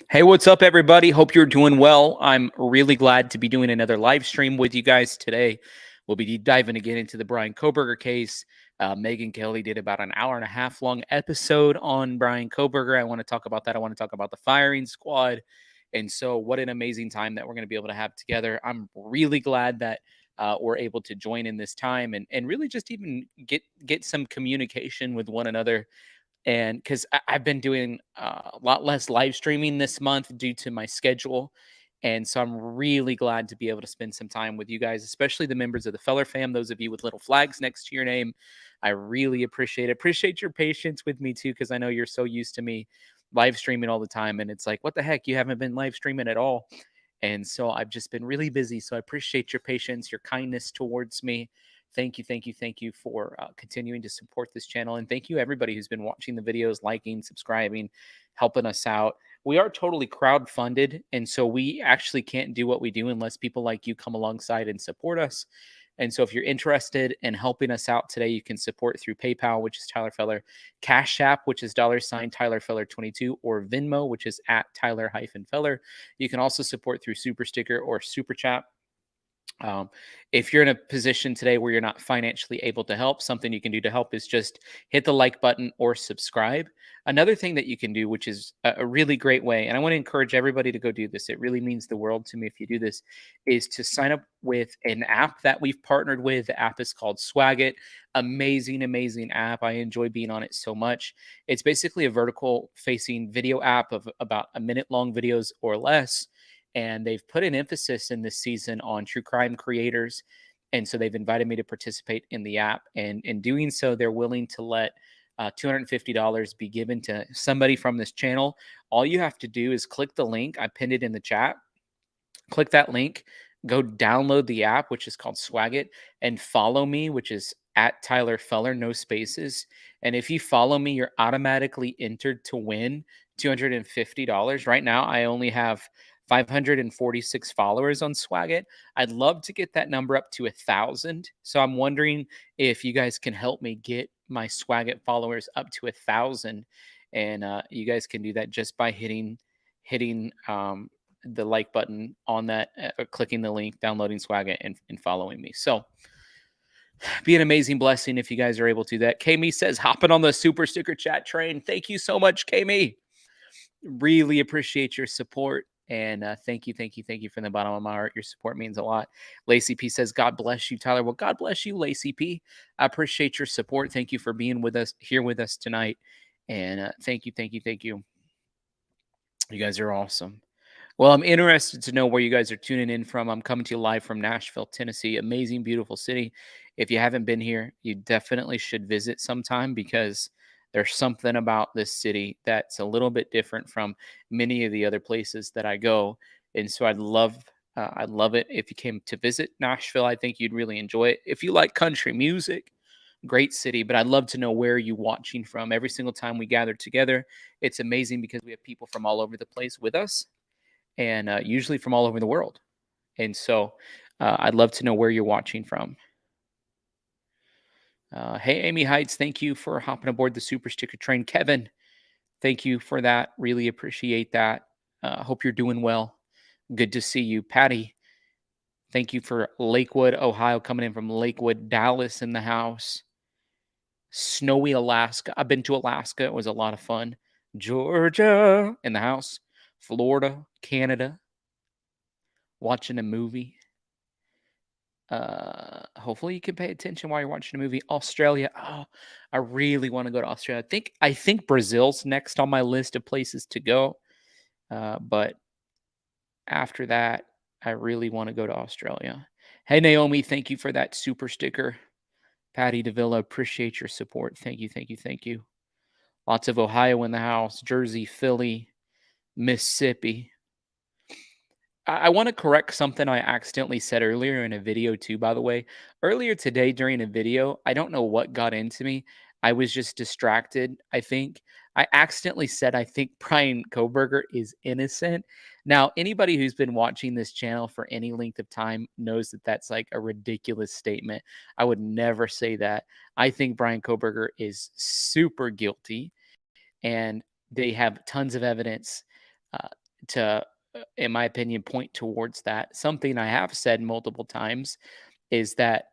Hey, what's up, everybody? Hope you're doing well. I'm really glad to be doing another live stream with you guys today. We'll be deep diving again into the Bryan Kohberger case. Megan Kelly did about an hour and a half long episode on Bryan Kohberger. I want to talk about that. I want to talk about the firing squad. And so, what an amazing time that we're going to be able to have together. I'm really glad that we're able to join in this time and really just even get some communication with one another, and because I've been doing a lot less live streaming this month due to my schedule. And so I'm really glad to be able to spend some time with you guys, especially the members of the Feller fam, those of you with little flags next to your name. I really appreciate it. Appreciate your patience with me too, because I know you're so used to me live streaming all the time. And it's like, what the heck? You haven't been live streaming at all. And so I've just been really busy. So I appreciate your patience, your kindness towards me. Thank you, thank you, thank you for continuing to support this channel. And thank you, everybody who's been watching the videos, liking, subscribing, helping us out. We are totally crowd funded. And so we actually can't do what we do unless people like you come alongside and support us. And so if you're interested in helping us out today, you can support through PayPal, which is Tyler Feller, Cash App, which is $ Tyler Feller 22, or Venmo, which is at Tyler-Feller. You can also support through Super Sticker or Super Chat. If you're in a position today where you're not financially able to help, something you can do to help is just hit the like button or subscribe. Another thing that you can do, which is a really great way, and I want to encourage everybody to go do this. It really means the world to me if you do this, is to sign up with an app that we've partnered with. The app is called Swagit. Amazing, amazing app. I enjoy being on it so much. It's basically a vertical facing video app of about a minute long videos or less, and they've put an emphasis in this season on true crime creators. And so they've invited me to participate in the app. And in doing so, they're willing to let $250 be given to somebody from this channel. All you have to do is click the link. I pinned it in the chat. Click that link, go download the app, which is called Swagit, and follow me, which is at Tyler Feller, no spaces. And if you follow me, you're automatically entered to win $250. Right now, I only have 546 followers on Swagit. I'd love to get that number up to 1,000. So I'm wondering if you guys can help me get my Swagit followers up to 1,000. And you guys can do that just by hitting the like button on that, clicking the link, downloading Swagit, and following me. So be an amazing blessing if you guys are able to do that. Kami says, hopping on the super sticker chat train. Thank you so much, Kami. Really appreciate your support. And thank you, thank you, thank you from the bottom of my heart. Your support means a lot. Lacey P says, God bless you, Tyler. Well, God bless you, Lacey P. I appreciate your support. Thank you for being with us here with us tonight. And thank you, thank you, thank you. You guys are awesome. Well, I'm interested to know where you guys are tuning in from. I'm coming to you live from Nashville, Tennessee. Amazing, beautiful city. If you haven't been here, you definitely should visit sometime, because there's something about this city that's a little bit different from many of the other places that I go. And so I'd love it if you came to visit Nashville. I think you'd really enjoy it. If you like country music, great city, but I'd love to know where you're watching from. Every single time we gather together, it's amazing because we have people from all over the place with us, and usually from all over the world. And so I'd love to know where you're watching from. Hey, Amy Heights, thank you for hopping aboard the super sticker train. Kevin, thank you for that. Really appreciate that. Hope you're doing well. Good to see you. Patty, thank you for Lakewood, Ohio, coming in from Lakewood. Dallas in the house. Snowy Alaska. I've been to Alaska. It was a lot of fun. Georgia in the house. Florida, Canada. Watching a movie. Hopefully you can pay attention while you're watching a movie. Australia. Oh, I really want to go to Australia. I think Brazil's next on my list of places to go. But after that, I really want to go to Australia. Hey Naomi, thank you for that super sticker. Patty DeVilla, appreciate your support. Thank you, thank you, thank you. Lots of Ohio in the house, Jersey, Philly, Mississippi. I want to correct something I accidentally said earlier in a video too, by the way. Earlier today during a video, I don't know what got into me. I was just distracted, I think. I accidentally said I think Bryan Kohberger is innocent. Now, anybody who's been watching this channel for any length of time knows that that's like a ridiculous statement. I would never say that. I think Bryan Kohberger is super guilty, and they have tons of evidence uh, to, in my opinion, point towards that. Something I have said multiple times is that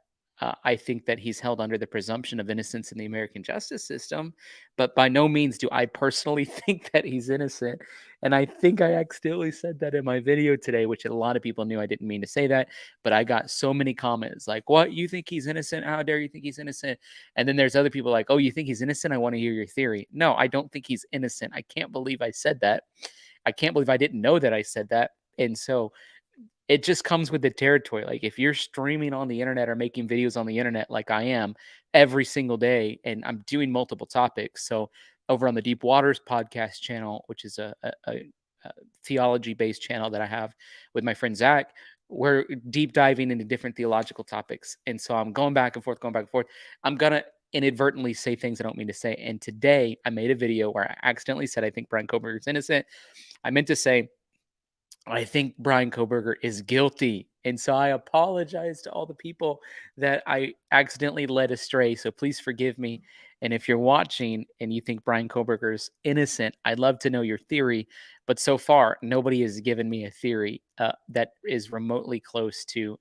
I think that he's held under the presumption of innocence in the American justice system, but by no means do I personally think that he's innocent. And I think I accidentally said that in my video today, which a lot of people knew I didn't mean to say that, but I got so many comments like, "What? You think he's innocent? How dare you think he's innocent?" And then there's other people like, "Oh, you think he's innocent? I want to hear your theory." No, I don't think he's innocent. I can't believe I said that. I can't believe I didn't know that I said that. And so it just comes with the territory. Like if you're streaming on the internet or making videos on the internet like I am every single day, and I'm doing multiple topics. So over on the Deep Waters podcast channel, which is a theology based channel that I have with my friend Zach, we're deep diving into different theological topics. And so I'm going back and forth, going back and forth. I'm gonna inadvertently say things I don't mean to say. And today I made a video where I accidentally said I think Bryan Kohberger is innocent. I meant to say I think Bryan Kohberger is guilty. And so I apologize to all the people that I accidentally led astray. So please forgive me. And if you're watching and you think Bryan Kohberger is innocent, I'd love to know your theory. But so far, nobody has given me a theory that is remotely close to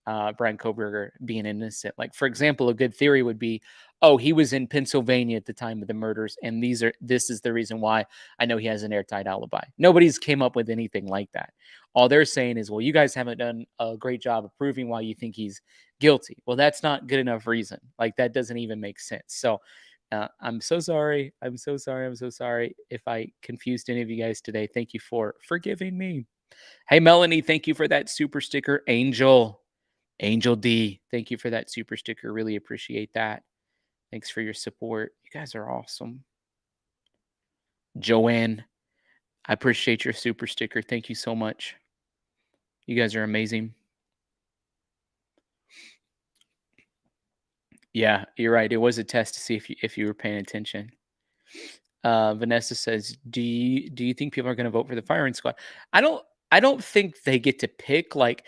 Bryan Kohberger being innocent. Like, for example, a good theory would be, oh, he was in Pennsylvania at the time of the murders, and this is the reason why I know he has an airtight alibi. Nobody's came up with anything like that. All they're saying is, well, you guys haven't done a great job of proving why you think he's guilty. Well, that's not good enough reason. Like that doesn't even make sense. So I'm so sorry. I'm so sorry. I'm so sorry if I confused any of you guys today. Thank you for forgiving me. Hey, Melanie, thank you for that super sticker. Angel D, thank you for that super sticker. Really appreciate that. Thanks for your support. You guys are awesome. Joanne, I appreciate your super sticker. Thank you so much. You guys are amazing. Yeah, you're right. It was a test to see if you were paying attention. Vanessa says, "Do you think people are going to vote for the firing squad?" I don't. I don't think they get to pick. Like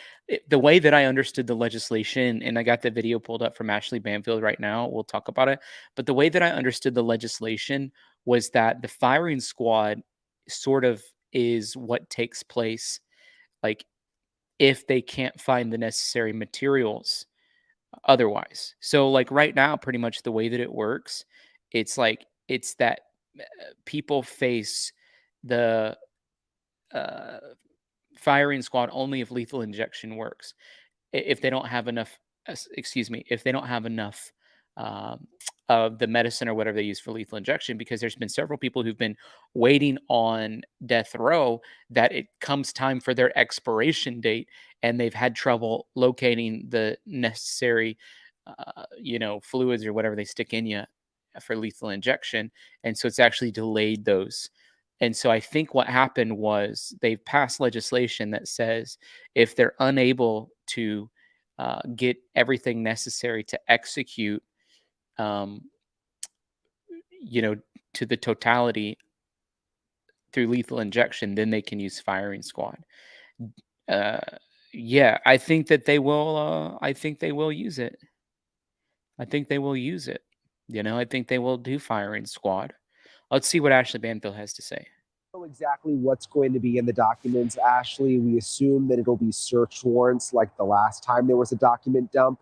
the way that I understood the legislation, and I got the video pulled up from Ashley Banfield right now. We'll talk about it. But the way that I understood the legislation was that the firing squad sort of is what takes place, like if they can't find the necessary materials otherwise. So like right now, pretty much the way that it works, it's like it's that people face the uh, firing squad only if lethal injection works. If they don't have enough, excuse me, if they don't have enough um, of the medicine or whatever they use for lethal injection, because there's been several people who've been waiting on death row that it comes time for their expiration date and they've had trouble locating the necessary, fluids or whatever they stick in you for lethal injection. And so it's actually delayed those. And so I think what happened was they've passed legislation that says if they're unable to get everything necessary to execute, um, you know, to the totality through lethal injection, then they can use firing squad. Uh, yeah, I think that they will. I think they will use it. I think they will use it. I think they will do firing squad. Let's see what Ashley Banfield has to say. Know exactly what's going to be in the documents, Ashley. We assume that it'll be search warrants like the last time there was a document dump.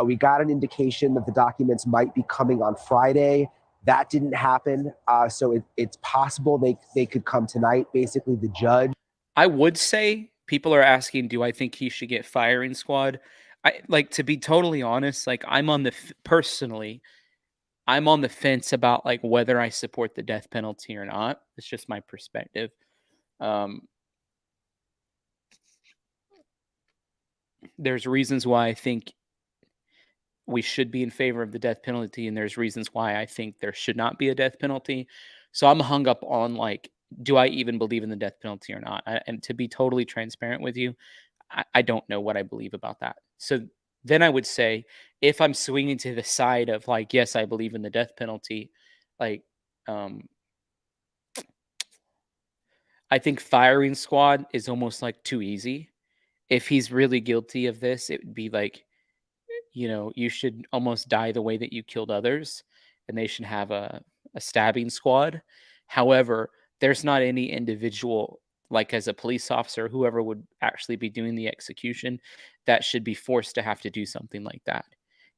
We got an indication that the documents might be coming on Friday. That didn't happen. So it's possible they could come tonight. Basically, the judge. I would say people are asking, do I think he should get firing squad? I like to be totally honest, like personally, I'm on the fence about like whether I support the death penalty or not. It's just my perspective. Um, there's reasons why I think we should be in favor of the death penalty, and there's reasons why I think there should not be a death penalty. So I'm hung up on like, do I even believe in the death penalty or not? And to be totally transparent with you, I don't know what I believe about that. So then I would say if I'm swinging to the side of like, yes, I believe in the death penalty, like, um, I think firing squad is almost like too easy. If he's really guilty of this, it would be like, you should almost die the way that you killed others, and they should have a stabbing squad. However, there's not any individual like as a police officer, whoever would actually be doing the execution, that should be forced to have to do something like that,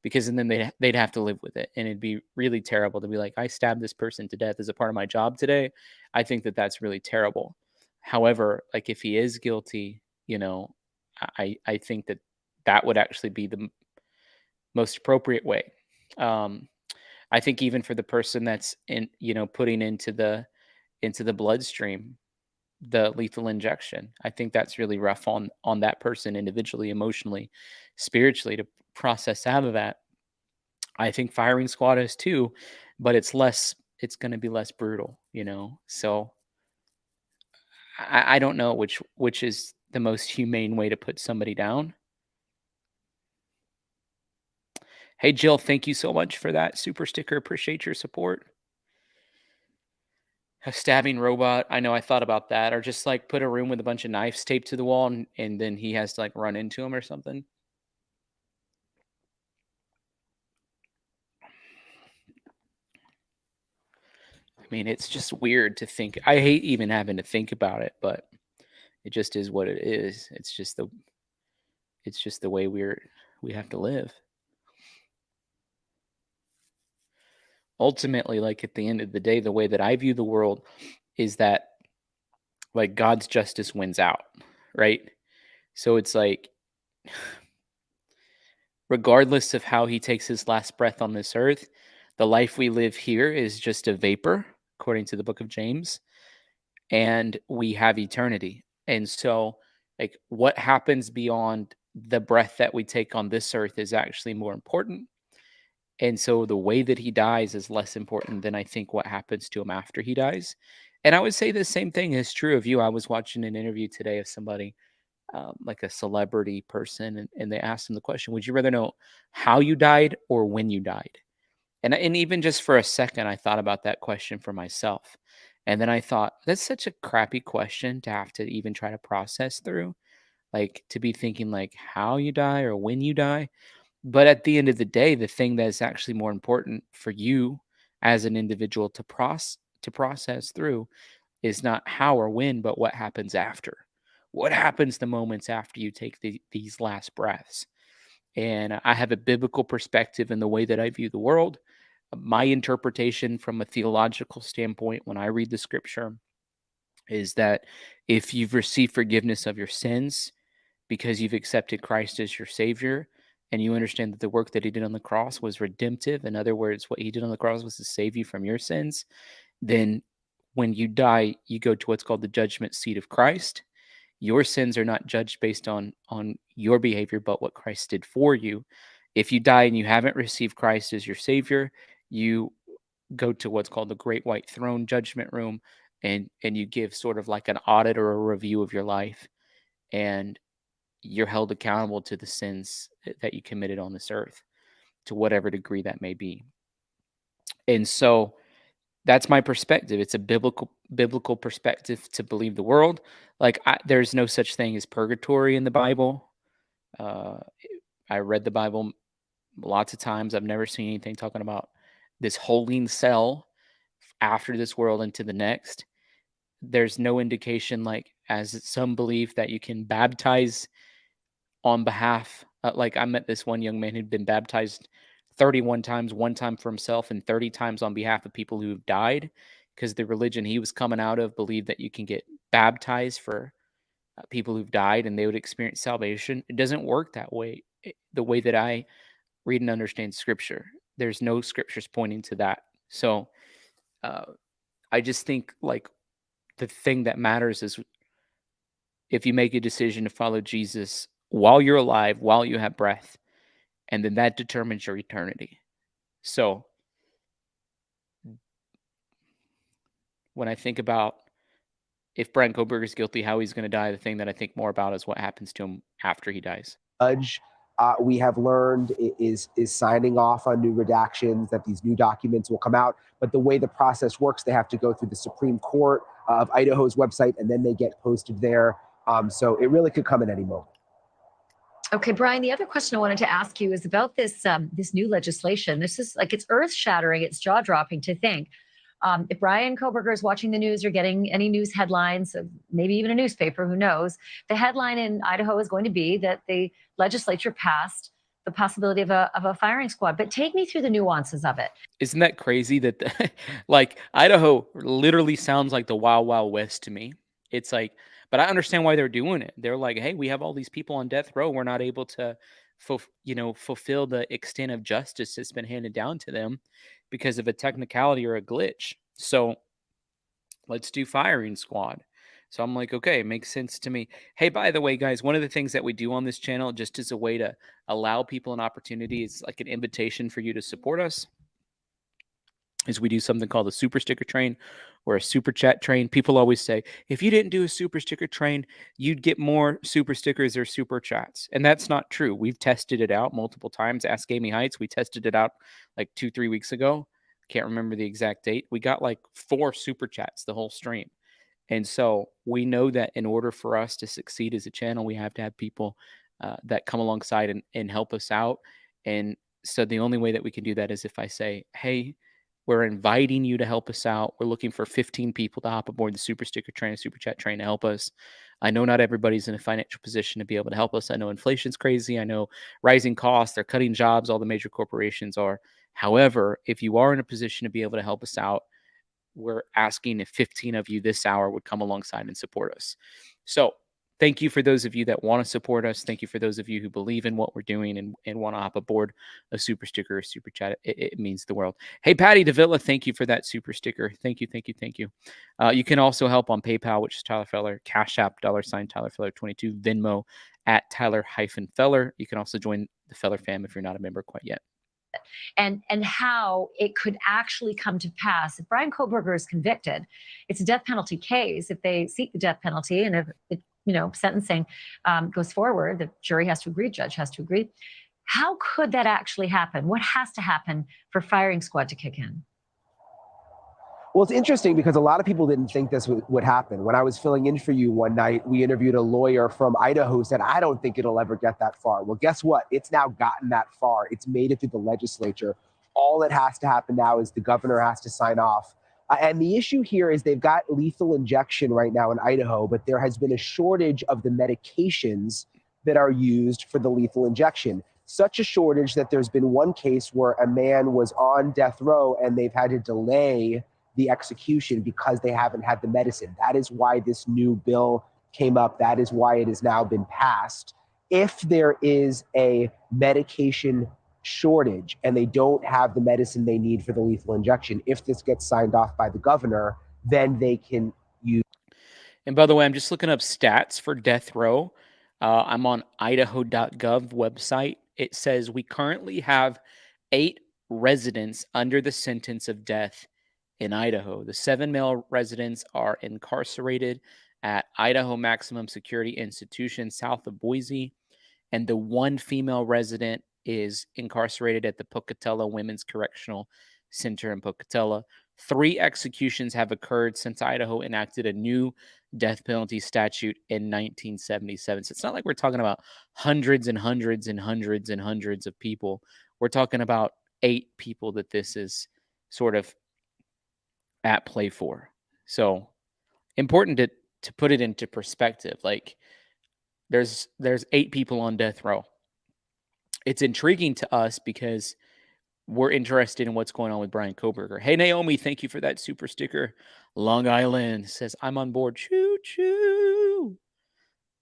because and then they'd have to live with it, and it'd be really terrible to be like, I stabbed this person to death as a part of my job today. I think that that's really terrible. However, like if he is guilty, you know, I think that that would actually be the most appropriate way. Um, I think even for the person that's in, you know, putting into the bloodstream the lethal injection, I think that's really rough on that person individually, emotionally, spiritually, to process out of that. I think firing squad is too, but it's less. It's going to be less brutal, you know. So I don't know which is the most humane way to put somebody down. Hey Jill, thank you so much for that super sticker. Appreciate your support. A stabbing robot. I know I thought about that. Or just like put a room with a bunch of knives taped to the wall and then he has to like run into him or something. I mean, it's just weird to think. I hate even having to think about it, but it just is what it is. It's just the way we have to live. Ultimately, like at the end of the day, the way that I view the world is that like God's justice wins out, right? So it's like regardless of how he takes his last breath on this earth, the life we live here is just a vapor, according to the book of James, and we have eternity. And so, like, what happens beyond the breath that we take on this earth is actually more important. And so, the way that he dies is less important than I think what happens to him after he dies. And I would say the same thing is true of you. I was watching an interview today of somebody like a celebrity person, and they asked him the question, would you rather know how you died or when you died? And even just for a second, I thought about that question for myself. And then I thought, that's such a crappy question to have to even try to process through, like to be thinking like how you die or when you die. But at the end of the day, the thing that is actually more important for you as an individual to process through is not how or when, but what happens after. What happens the moments after you take these last breaths? And I have a biblical perspective in the way that I view the world. My interpretation from a theological standpoint, when I read the scripture, is that if you've received forgiveness of your sins because you've accepted Christ as your Savior, and you understand that the work that He did on the cross was redemptive, in other words, what He did on the cross was to save you from your sins, then when you die, you go to what's called the judgment seat of Christ. Your sins are not judged based on your behavior, but what Christ did for you. If you die and you haven't received Christ as your Savior, you go to what's called the Great White Throne Judgment Room, and you give sort of like an audit or a review of your life, and you're held accountable to the sins that you committed on this earth, to whatever degree that may be. And so that's my perspective. It's a biblical perspective to believe the world. Like there's no such thing as purgatory in the Bible. Uh, I read the Bible lots of times. I've never seen anything talking about this holding cell after this world into the next. There's no indication, like as some believe, that you can baptize on behalf. Like I met this one young man who'd been baptized 31 times, one time for himself, and 30 times on behalf of people who've died, because the religion he was coming out of believed that you can get baptized for people who've died and they would experience salvation. It doesn't work that way. The way that I read and understand scripture, there's no scriptures pointing to that. So uh, I just think like the thing that matters is if you make a decision to follow Jesus while you're alive, while you have breath, and then that determines your eternity. So when I think about if Bryan Kohberger is guilty, how he's going to die, the thing that I think more about is what happens to him after he dies. Judge, we have learned, is signing off on new redactions, that these new documents will come out. But the way the process works, they have to go through the Supreme Court of Idaho's website, and then they get posted there. So it really could come at any moment. Okay, Bryan, the other question I wanted to ask you is about this this new legislation. This is like, it's earth-shattering, it's jaw-dropping to think. If Bryan Kohberger is watching the news or getting any news headlines, maybe even a newspaper, who knows, the headline in Idaho is going to be that the legislature passed the possibility of a firing squad. But take me through the nuances of it. Isn't that crazy that like Idaho literally sounds like the Wild Wild West to me? It's like, but I understand why they're doing it. They're like, hey, we have all these people on death row. We're not able to, fulfill the extent of justice that's been handed down to them because of a technicality or a glitch. So let's do firing squad. So I'm like, okay, it makes sense to me. Hey, by the way, guys, one of the things that we do on this channel, just as a way to allow people an opportunity, is like an invitation for you to support us, is we do something called a super sticker train or a super chat train. People always say, if you didn't do a super sticker train, you'd get more super stickers or super chats. And that's not true. We've tested it out multiple times. Ask Amy Heights. We tested it out like 2-3 weeks ago. Can't remember the exact date. We got like 4 super chats the whole stream. And so we know that in order for us to succeed as a channel, we have to have people that come alongside and help us out. And so the only way that we can do that is if I say, hey, we're inviting you to help us out. We're looking for 15 people to hop aboard the super sticker train, super chat train to help us. I know not everybody's in a financial position to be able to help us. I know inflation's crazy. I know rising costs. They're cutting jobs. All the major corporations are. However, if you are in a position to be able to help us out, we're asking if 15 of you this hour would come alongside and support us. So thank you for those of you that want to support us. Thank you for those of you who believe in what we're doing and want to hop aboard a super sticker or super chat. It means the world. Hey, Patty DeVilla, thank you for that super sticker. Thank you, thank you, thank you. You can also help on PayPal, which is Tyler Feller, Cash App, $ Tyler Feller 22, Venmo at Tyler-Feller. You can also join the Feller fam if you're not a member quite yet. And how it could actually come to pass. If Bryan Kohberger is convicted, it's a death penalty case. If they seek the death penalty and if it, sentencing goes forward, the jury has to agree, judge has to agree. How could that actually happen? What has to happen for firing squad to kick in? Well, it's interesting because a lot of people didn't think this would happen. When I was filling in for you one night, we interviewed a lawyer from Idaho who said, I don't think it'll ever get that far. Well, guess what? It's now gotten that far. It's made it through the legislature. All that has to happen now is the governor has to sign off. And the issue here is they've got lethal injection right now in Idaho, but there has been a shortage of the medications that are used for the lethal injection. Such a shortage that there's been one case where a man was on death row and they've had to delay the execution because they haven't had the medicine. That is why this new bill came up. That is why it has now been passed. If there is a medication shortage and they don't have the medicine they need for the lethal injection, if this gets signed off by the governor, then they can use. And by the way, I'm just looking up stats for death row. I'm on idaho.gov website. It says we currently have 8 residents under the sentence of death in Idaho. The 7 male residents are incarcerated at Idaho Maximum Security Institution south of Boise, and the 1 female resident is incarcerated at the Pocatello Women's Correctional Center in Pocatello. 3 executions have occurred since Idaho enacted a new death penalty statute in 1977. So it's not like we're talking about hundreds and hundreds and hundreds and hundreds of people. We're talking about 8 people that this is sort of at play for. So important to put it into perspective. Like there's 8 people on death row. It's intriguing to us because we're interested in what's going on with Bryan Kohberger. Hey, Naomi, thank you for that super sticker. Long Island says, I'm on board. Choo choo.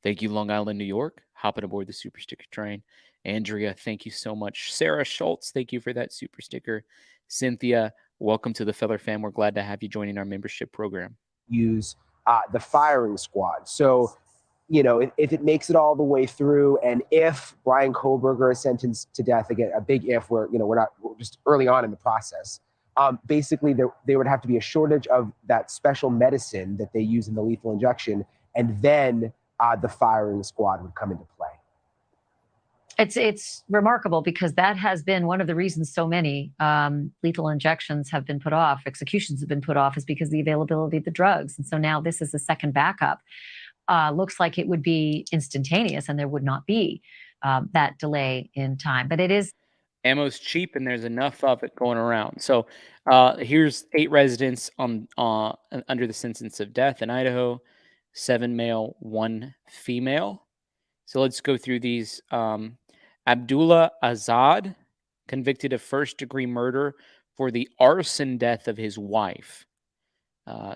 Thank you, Long Island, New York. Hopping aboard the super sticker train. Andrea, thank you so much. Sarah Schultz, thank you for that super sticker. Cynthia, welcome to the Feller fam. We're glad to have you joining our membership program. Use the firing squad. So, if it makes it all the way through, and if Bryan Kohberger is sentenced to death, again, a big if, we're just early on in the process. Basically, there would have to be a shortage of that special medicine that they use in the lethal injection, and then the firing squad would come into play. It's remarkable because that has been one of the reasons so many lethal injections have been put off, executions have been put off, is because of the availability of the drugs. And so now this is a second backup. Looks like it would be instantaneous and there would not be that delay in time. But it is. Ammo's cheap, and there's enough of it going around. So here's 8 residents on under the sentence of death in Idaho, 7 male, 1 female. So let's go through these. Abdullah Azad, convicted of first-degree murder for the arson death of his wife.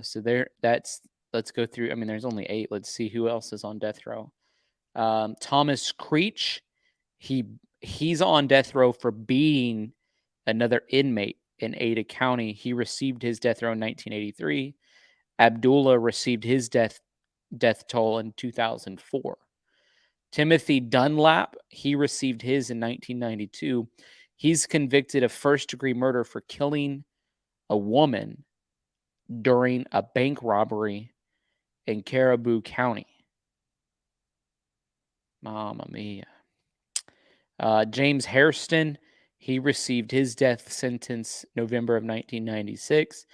So let's go through. I mean, there's only 8. Let's see who else is on death row. Thomas Creech, he's on death row for beating another inmate in Ada County. He received his death row in 1983. Abdullah received his death toll in 2004. Timothy Dunlap, he received his in 1992. He's convicted of first-degree murder for killing a woman during a bank robbery in Caribou County. Mamma mia. James Hairston, he received his death sentence November of 1996,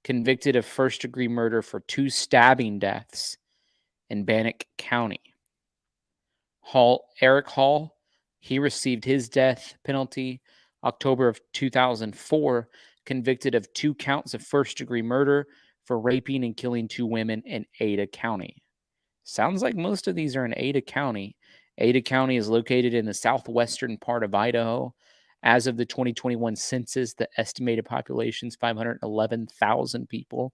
convicted of first-degree murder for 2 stabbing deaths in Bannock County. Eric Hall, he received his death penalty October of 2004, convicted of 2 counts of first-degree murder for raping and killing 2 women in Ada County. Sounds like most of these are in Ada County. Ada County is located in the southwestern part of Idaho. As of the 2021 census, the estimated population is 511,000 people.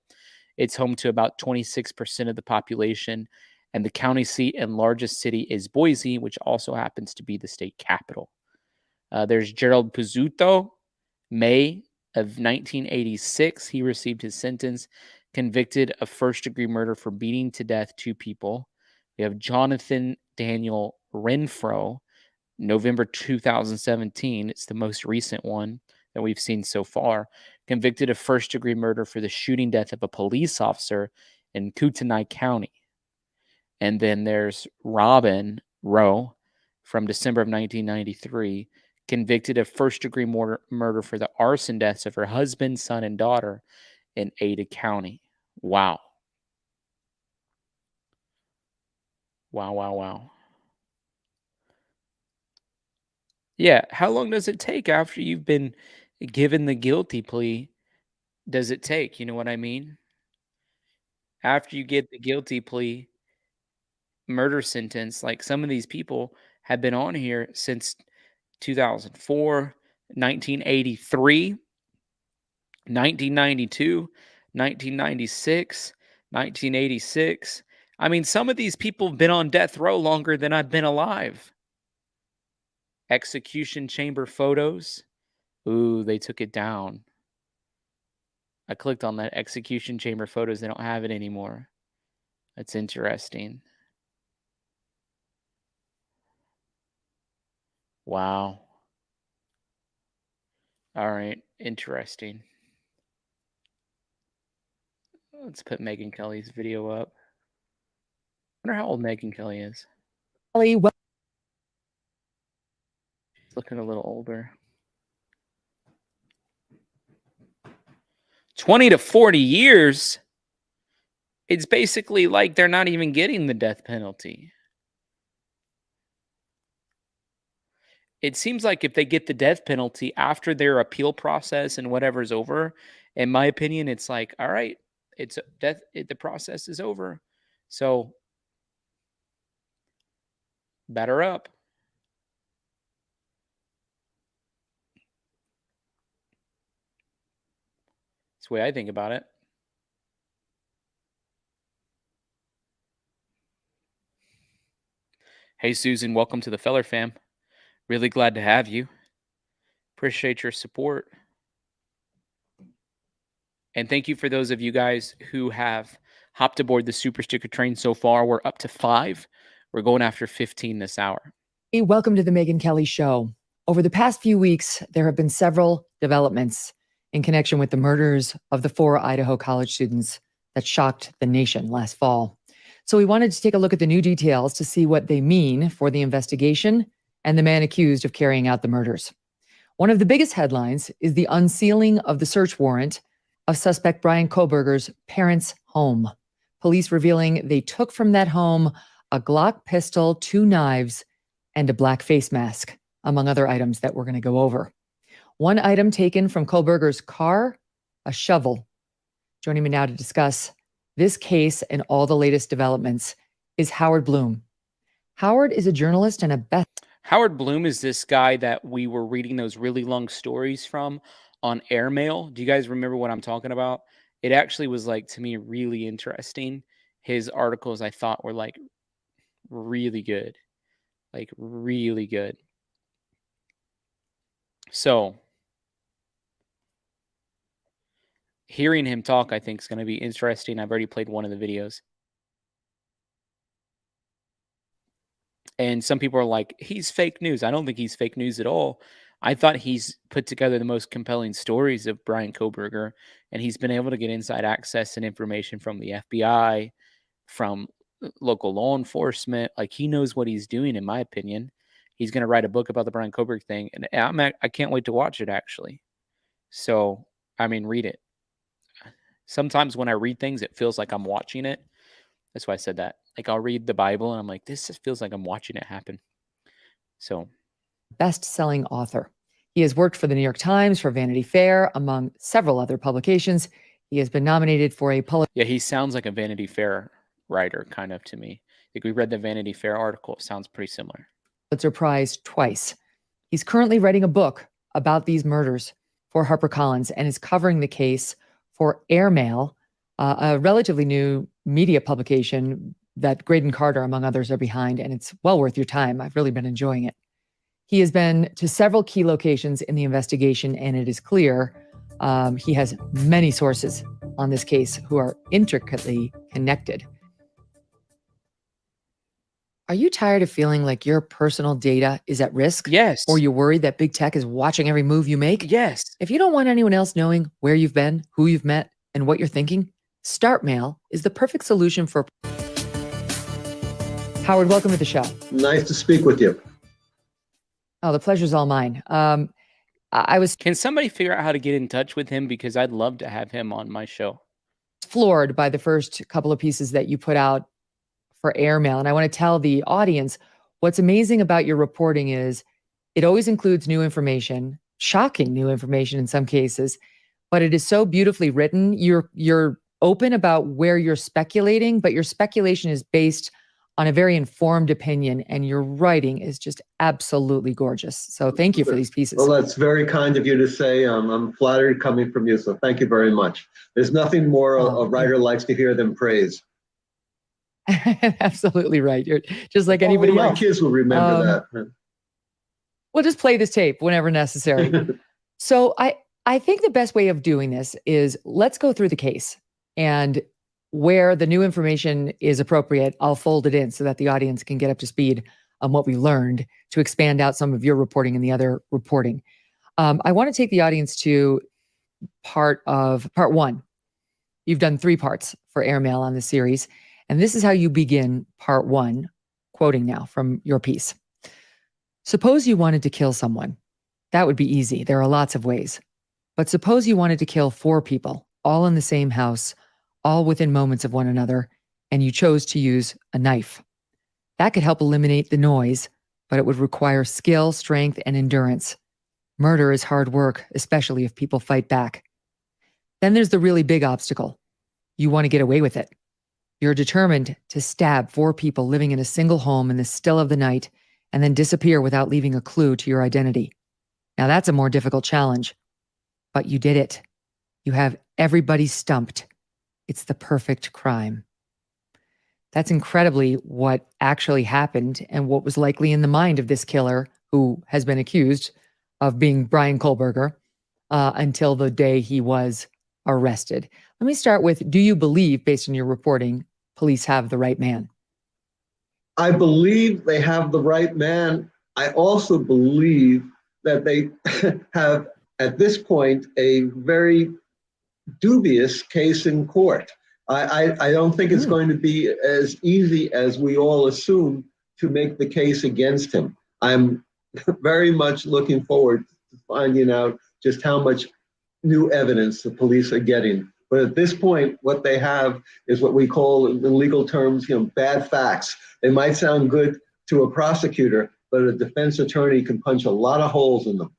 It's home to about 26% of the population, and the county seat and largest city is Boise, which also happens to be the state capital. There's Gerald Pizzuto, May of 1986. He received his sentence, convicted of first-degree murder for beating to death 2 people. We have Jonathan Daniel Renfro, November 2017. It's the most recent one that we've seen so far. Convicted of first-degree murder for the shooting death of a police officer in Kootenai County. And then there's Robin Rowe from December of 1993, convicted of first-degree murder for the arson deaths of her husband, son, and daughter in Ada County. Wow. Wow, wow, wow. Yeah, how long does it take after you've been given the guilty plea? Does it take, you know what I mean? After you get the guilty plea, murder sentence, like some of these people have been on here since 2004, 1983, 1992, 1996, 1986. I mean, some of these people have been on death row longer than I've been alive. Execution chamber photos. Ooh, they took it down. I clicked on that execution chamber photos. They don't have it anymore. That's interesting. Wow. All right. Interesting. Let's put Megyn Kelly's video up. I wonder how old Megyn Kelly is. She's looking a little older. 20 to 40 years. It's basically like they're not even getting the death penalty. It seems like if they get the death penalty after their appeal process and whatever's over, in my opinion, it's like, all right, it's death. The process is over. So batter up. That's the way I think about it. Hey, Susan, welcome to the Feller fam. Really glad to have you. Appreciate your support. And thank you for those of you guys who have hopped aboard the Super Sticker train so far. We're up to 5. We're going after 15 this hour. Hey, welcome to the Megyn Kelly Show. Over the past few weeks, there have been several developments in connection with the murders of the 4 Idaho college students that shocked the nation last fall. So we wanted to take a look at the new details to see what they mean for the investigation and the man accused of carrying out the murders. One of the biggest headlines is the unsealing of the search warrant of suspect Bryan Kohberger's parents' home. Police revealing they took from that home a Glock pistol, 2 knives, and a black face mask, among other items that we're going to go over. One item taken from Kohberger's car, a shovel. Joining me now to discuss this case and all the latest developments is Howard Bloom. Howard is a journalist and a Howard Bloom is this guy that we were reading those really long stories from on Airmail. Do you guys remember what I'm talking about? It actually was, like, to me, really interesting. His articles, I thought, were, like, really good. Like, really good. So hearing him talk, I think, is going to be interesting. I've already played one of the videos. And some people are like, he's fake news. I don't think he's fake news at all. I thought he's put together the most compelling stories of Bryan Kohberger, and he's been able to get inside access and information from the FBI, from local law enforcement. Like, he knows what he's doing, in my opinion. He's going to write a book about the Bryan Kohberger thing, and I can't wait to watch it, actually. So, I mean, read it. Sometimes when I read things, it feels like I'm watching it. That's why I said that. Like, I'll read the Bible and I'm like, this just feels like I'm watching it happen. So, best-selling author. He has worked for the New York Times, for Vanity Fair, among several other publications. He has been nominated for a Pulitzer. Yeah, he sounds like a Vanity Fair writer, kind of, to me. Like, we read the Vanity Fair article. It sounds pretty similar. Pulitzer Prize twice. He's currently writing a book about these murders for HarperCollins and is covering the case for Airmail, a relatively new media publication that Graydon Carter, among others, are behind, and it's well worth your time. I've really been enjoying it. He has been to several key locations in the investigation, and it is clear he has many sources on this case who are intricately connected. Are you tired of feeling like your personal data is at risk? Yes. Or you're worried that big tech is watching every move you make? Yes. If you don't want anyone else knowing where you've been, who you've met, and what you're thinking, StartMail is the perfect solution for. Howard, welcome to the show. Nice to speak with you. Oh, the pleasure's all mine. Can somebody figure out how to get in touch with him? Because I'd love to have him on my show. Floored by the first couple of pieces that you put out for Airmail. And I want to tell the audience what's amazing about your reporting is it always includes new information, shocking new information in some cases, but it is so beautifully written. You're open about where you're speculating, but your speculation is based on a very informed opinion, and your writing is just absolutely gorgeous. So thank you for these pieces. Well, that's very kind of you to say. I'm flattered coming from you, so thank you very much. There's nothing more a writer likes to hear than praise. Absolutely right. You're just like anybody else. My kids will remember that. We'll just play this tape whenever necessary. So I think the best way of doing this is let's go through the case, and where the new information is appropriate, I'll fold it in so that the audience can get up to speed on what we learned to expand out some of your reporting and the other reporting. I want to take the audience to part one. You've done 3 parts for Airmail on the series, and this is how you begin part 1, quoting now from your piece. Suppose you wanted to kill someone. That would be easy. There are lots of ways. But suppose you wanted to kill 4 people, all in the same house, all within moments of one another, and you chose to use a knife. That could help eliminate the noise, but it would require skill, strength, and endurance. Murder is hard work, especially if people fight back. Then there's the really big obstacle. You want to get away with it. You're determined to stab 4 people living in a single home in the still of the night and then disappear without leaving a clue to your identity. Now that's a more difficult challenge, but you did it. You have everybody stumped. It's the perfect crime. That's incredibly what actually happened and what was likely in the mind of this killer who has been accused of being Bryan Kohberger until the day he was arrested. Let me start with, do you believe, based on your reporting, police have the right man? I believe they have the right man. I also believe that they have, at this point, a very dubious case in court. I don't think it's going to be as easy as we all assume to make the case against him. I'm very much looking forward to finding out just how much new evidence the police are getting. But at this point, what they have is what we call in legal terms, bad facts. They might sound good to a prosecutor, but a defense attorney can punch a lot of holes in them.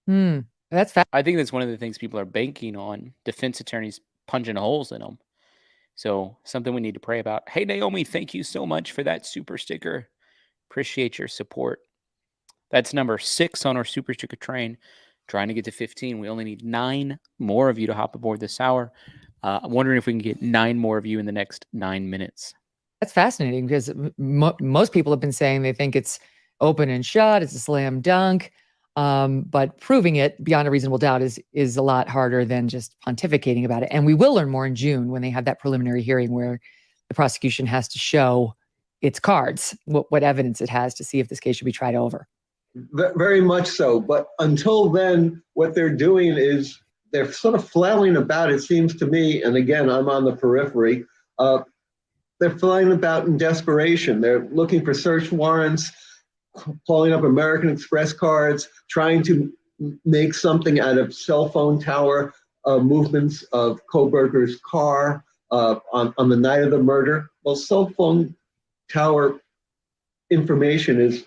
That's I think that's one of the things people are banking on, defense attorneys punching holes in them. So something we need to pray about. Hey, Naomi, thank you so much for that super sticker. Appreciate your support. That's number 6 on our super sticker train. Trying to get to 15. We only need 9 more of you to hop aboard this hour. I'm wondering if we can get 9 more of you in the next 9 minutes. That's fascinating because most people have been saying they think it's open and shut, it's a slam dunk. But proving it beyond a reasonable doubt is a lot harder than just pontificating about it. And we will learn more in June when they have that preliminary hearing where the prosecution has to show its cards, what evidence it has to see if this case should be tried over. Very much so. But until then, what they're doing is they're sort of flailing about, it seems to me, and again, I'm on the periphery, they're flailing about in desperation. They're looking for search warrants, pulling up American Express cards, trying to make something out of cell phone tower movements of Kohberger's car on the night of the murder. Well, cell phone tower information is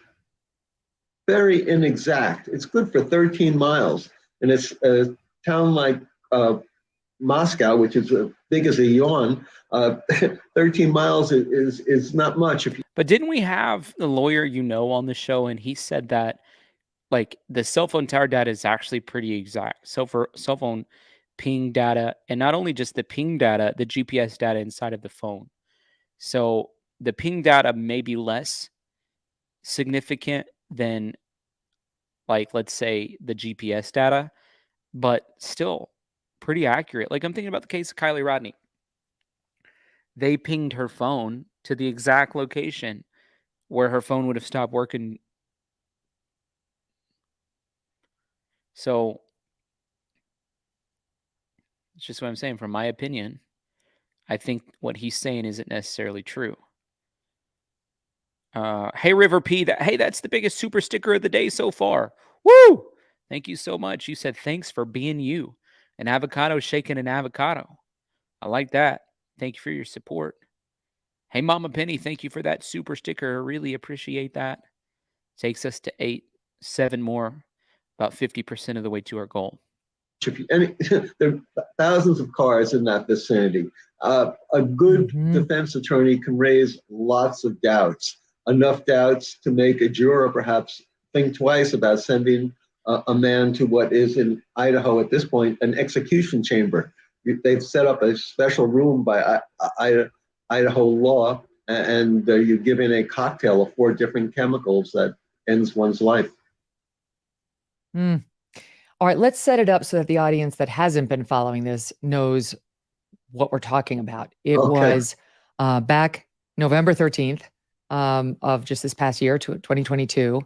very inexact. It's good for 13 miles. And it's a town like Moscow, which is as big as a yawn. 13 miles is not much. But didn't we have the lawyer on the show, and he said that like the cell phone tower data is actually pretty exact. So for cell phone ping data, and not only just the ping data, the GPS data inside of the phone. So the ping data may be less significant than, like, let's say the GPS data, but still pretty accurate. Like, I'm thinking about the case of Kylie Rodney. They pinged her phone to the exact location where her phone would have stopped working. So it's just what I'm saying. From my opinion, I think what he's saying isn't necessarily true. Hey, River P. That's the biggest super sticker of the day so far. Woo! Thank you so much. You said thanks for being you. An avocado shaking an avocado. I like that. Thank you for your support. Hey, Mama Penny, thank you for that super sticker. I really appreciate that. Takes us to 8, 7 more, about 50% of the way to our goal. And there are thousands of cars in that vicinity. A good defense attorney can raise lots of doubts, enough doubts to make a juror perhaps think twice about sending a man to what is in Idaho at this point an execution chamber. They've set up a special room by Idaho law, and you're given a cocktail of 4 different chemicals that ends one's life. All right, let's set it up so that the audience that hasn't been following this knows what we're talking about. It was back November 13th of just this past year, 2022.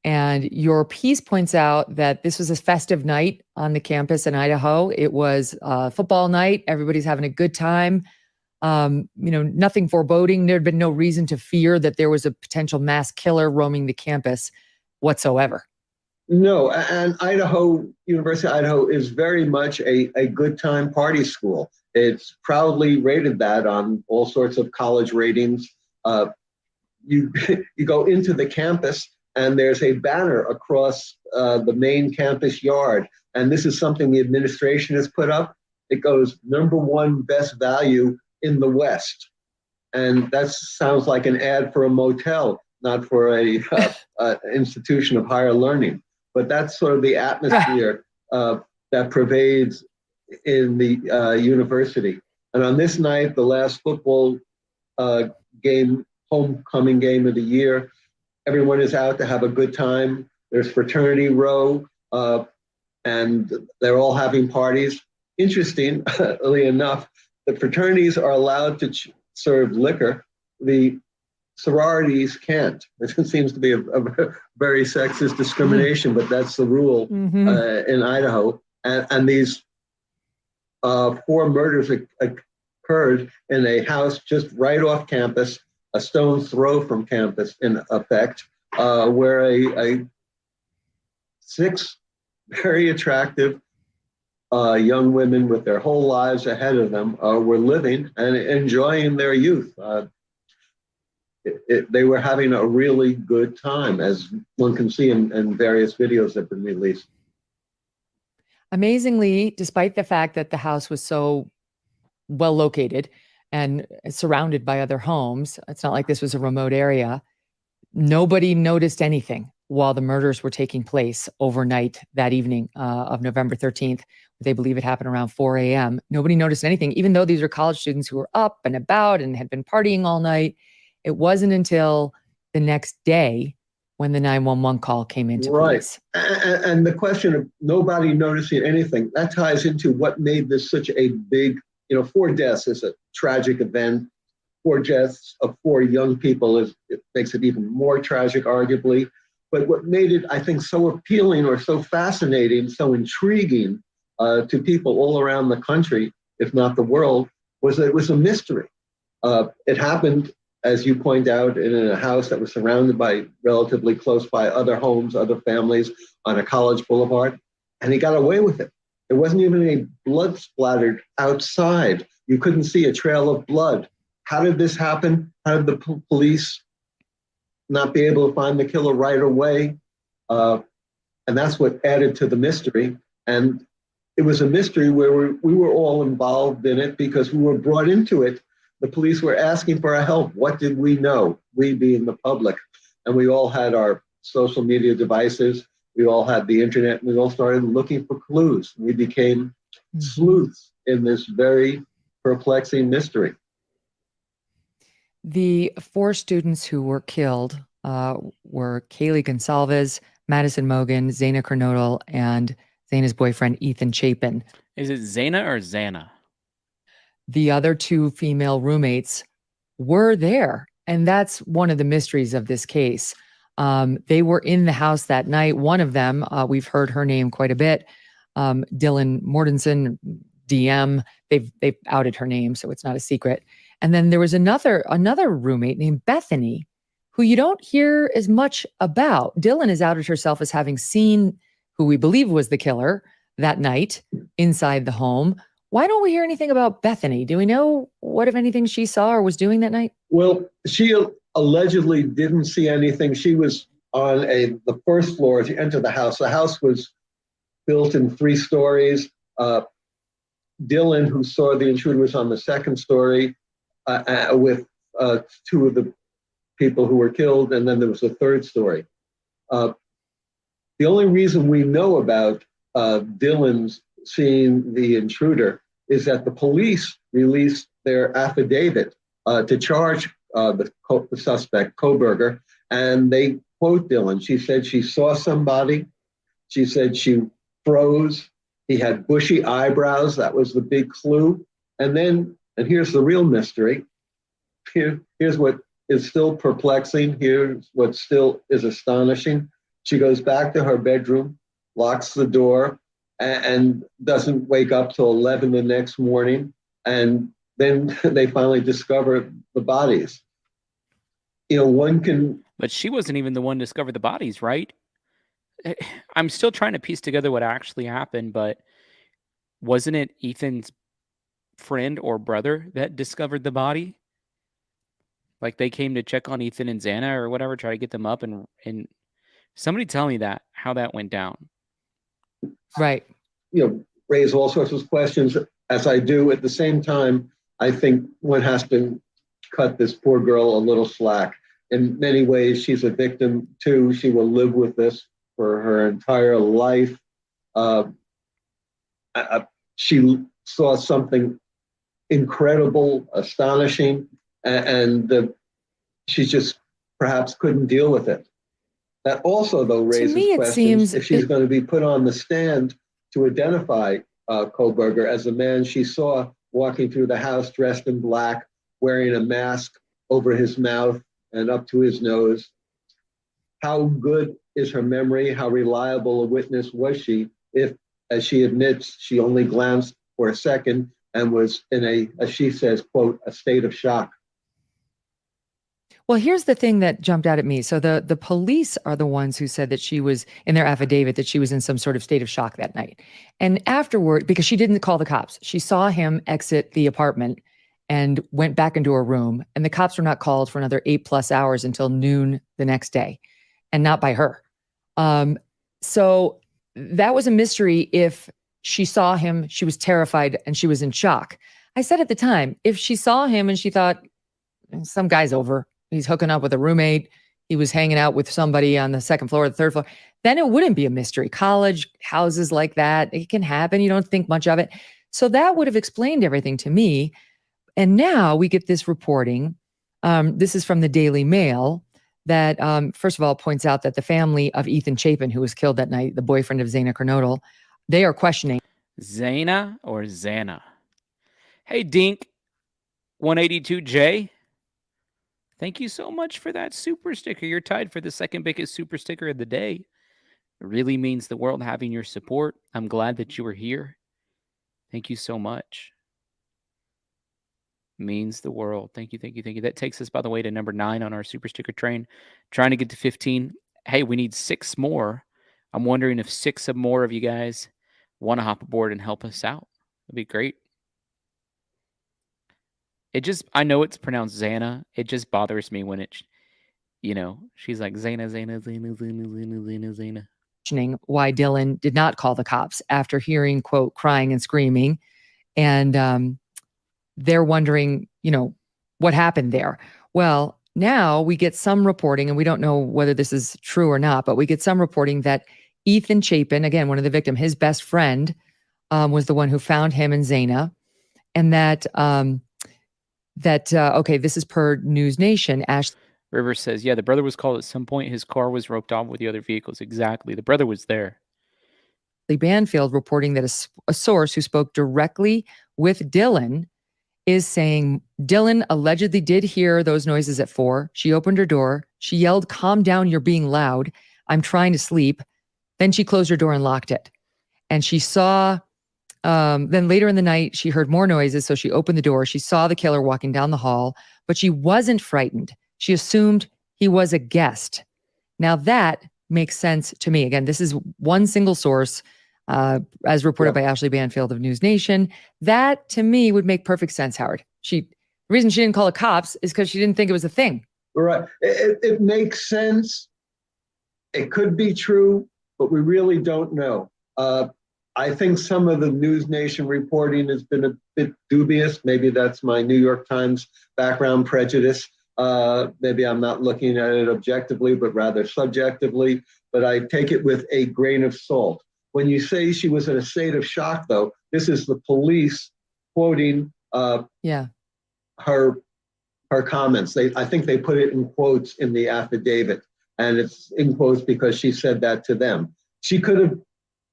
And your piece points out that this was a festive night on the campus in Idaho. It was football night. Everybody's having a good time. Nothing foreboding. There had been no reason to fear that there was a potential mass killer roaming the campus whatsoever. No, and University of Idaho is very much a good time party school. It's proudly rated that on all sorts of college ratings. You go into the campus and there's a banner across the main campus yard. And this is something the administration has put up. It goes #1 best value in the West. And that sounds like an ad for a motel, not for a institution of higher learning. But that's sort of the atmosphere that pervades in the university. And on this night, the last football game, homecoming game of the year, everyone is out to have a good time. There's fraternity row, and they're all having parties. Interestingly enough, the fraternities are allowed to serve liquor. The sororities can't. It seems to be a very sexist discrimination, but that's the rule in Idaho. And these 4 murders occurred in a house just right off campus, a stone's throw from campus, in effect, where 6 very attractive young women with their whole lives ahead of them were living and enjoying their youth. They were having a really good time, as one can see in various videos that have been released. Amazingly, despite the fact that the house was so well located and surrounded by other homes, it's not like this was a remote area. Nobody noticed anything while the murders were taking place overnight that evening of November 13th. They believe it happened around 4 a.m. Nobody noticed anything, even though these are college students who were up and about and had been partying all night. It wasn't until the next day when the 911 call came into police. And the question of nobody noticing anything, that ties into what made this such a big, 4 deaths is a tragic event. 4 deaths of 4 young people it makes it even more tragic, arguably. But what made it, I think, so appealing or so fascinating, so intriguing to people all around the country, if not the world, was that it was a mystery. It happened, as you point out, in a house that was surrounded by relatively close by other homes, other families on a college boulevard, and he got away with it. There wasn't even any blood splattered outside. You couldn't see a trail of blood. How did this happen? How did the police not be able to find the killer right away? And that's what added to the mystery. And it was a mystery where we were all involved in it because we were brought into it. The police were asking for our help. What did we know? We being the public. And we all had our social media devices. We all had the internet. And we all started looking for clues. We became sleuths in this very perplexing mystery. The 4 students who were killed were Kaylee Gonsalves, Madison Mogan, Zaina Kernodle, and Zaina's boyfriend, Ethan Chapin. Is it Zaina or Xana? The other 2 female roommates were there. And that's one of the mysteries of this case. They were in the house that night. One of them, we've heard her name quite a bit, Dylan Mortensen, DM. They've outed her name, so it's not a secret. And then there was another roommate named Bethany, who you don't hear as much about. Dylan has outed herself as having seen who we believe was the killer that night inside the home. Why don't we hear anything about Bethany? Do we know what, if anything, she saw or was doing that night? Well, she allegedly didn't see anything. She was on the first floor as you enter the house. The house was built in 3 stories. Dylan, who saw the intruder, was on the 2nd story with 2 of the people who were killed, and then there was a 3rd story. The only reason we know about Dylan's seeing the intruder is that the police released their affidavit to charge the suspect, Kohberger, and they quote Dylan. She said she saw somebody. She said she froze. He had bushy eyebrows. That was the big clue. And here's the real mystery. Here's what is still perplexing. Here's what still is astonishing. She goes back to her bedroom, locks the door, and doesn't wake up till 11 the next morning. And then they finally discover the bodies. One can... But she wasn't even the one to discover the bodies, right? I'm still trying to piece together what actually happened, but wasn't it Ethan's friend or brother that discovered the body? Like they came to check on Ethan and Xana or whatever, try to get them up, and somebody tell me how that went down. Right. Raise all sorts of questions, as I do. At the same time, I think one has to cut this poor girl a little slack. In many ways, she's a victim too. She will live with this for her entire life. She saw something incredible, astonishing, and she just perhaps couldn't deal with it. That also, though, raises questions if she's going to be put on the stand to identify Kohberger as the man she saw walking through the house dressed in black, wearing a mask over his mouth and up to his nose. How good is her memory? How reliable a witness was she if, as she admits, she only glanced for a second and was in as she says, quote, a state of shock? Well, here's the thing that jumped out at me. So the police are the ones who said that she was, in their affidavit, that she was in some sort of state of shock that night. And afterward, because she didn't call the cops, she saw him exit the apartment and went back into her room. And the cops were not called for another 8+ hours until noon the next day, and not by her. So that was a mystery if she saw him, she was terrified, and she was in shock. I said at the time, if she saw him and she thought, some guy's over, he's hooking up with a roommate, he was hanging out with somebody on the second floor or the third floor, then it wouldn't be a mystery. College houses like that, it can happen. You don't think much of it. So that would have explained everything to me. And now we get this reporting. This is from the Daily Mail that, first of all, points out that the family of Ethan Chapin, who was killed that night, the boyfriend of Zaina Kernodle, they are questioning. Zaina or Xana? Hey, Dink, 182J. Thank you so much for that super sticker. You're tied for the second biggest super sticker of the day. It really means the world having your support. I'm glad that you were here. Thank you so much. Means the world. Thank you, thank you, thank you. That takes us, by the way, to number 9 on our super sticker train. Trying to get to 15. Hey, we need 6 more. I'm wondering if 6 more of you guys want to hop aboard and help us out. That'd be great. I know it's pronounced Xana. It just bothers me when it's, she's like Xana, Xana, Xana, Xana, Xana, Xana, Xana. Questioning why Dylan did not call the cops after hearing, quote, crying and screaming. And they're wondering, what happened there. Well, now we get some reporting, and we don't know whether this is true or not, but we get some reporting that Ethan Chapin, again, one of the victims, his best friend, was the one who found him and Zaina. And okay, this is per News Nation. Ashley River says, yeah, the brother was called at some point. His car was roped off with the other vehicles. Exactly. The brother was there. Banfield reporting that a source who spoke directly with Dylan is saying Dylan allegedly did hear those noises at 4. She opened her door. She yelled, "Calm down, you're being loud. I'm trying to sleep." Then she closed her door and locked it. And she saw, then later in the night, she heard more noises. So she opened the door. She saw the killer walking down the hall, but she wasn't frightened. She assumed he was a guest. Now that makes sense to me. Again, this is one single source, as reported by Ashley Banfield of News Nation. That to me would make perfect sense, Howard. The reason she didn't call the cops is because she didn't think it was a thing. Right. It makes sense. It could be true, but we really don't know. I think some of the News Nation reporting has been a bit dubious. Maybe that's my New York Times background prejudice. Maybe I'm not looking at it objectively, but rather subjectively. But I take it with a grain of salt. When you say she was in a state of shock, though, this is the police quoting her comments. I think they put it in quotes in the affidavit, and it's in quotes because she said that to them. She could have,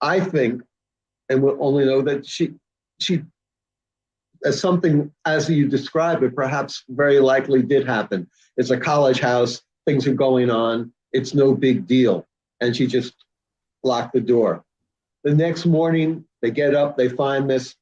I think, and we'll only know that she as something as you described it, perhaps very likely did happen. It's a college house, things are going on, it's no big deal, and she just locked the door. The next morning, they get up, they find this.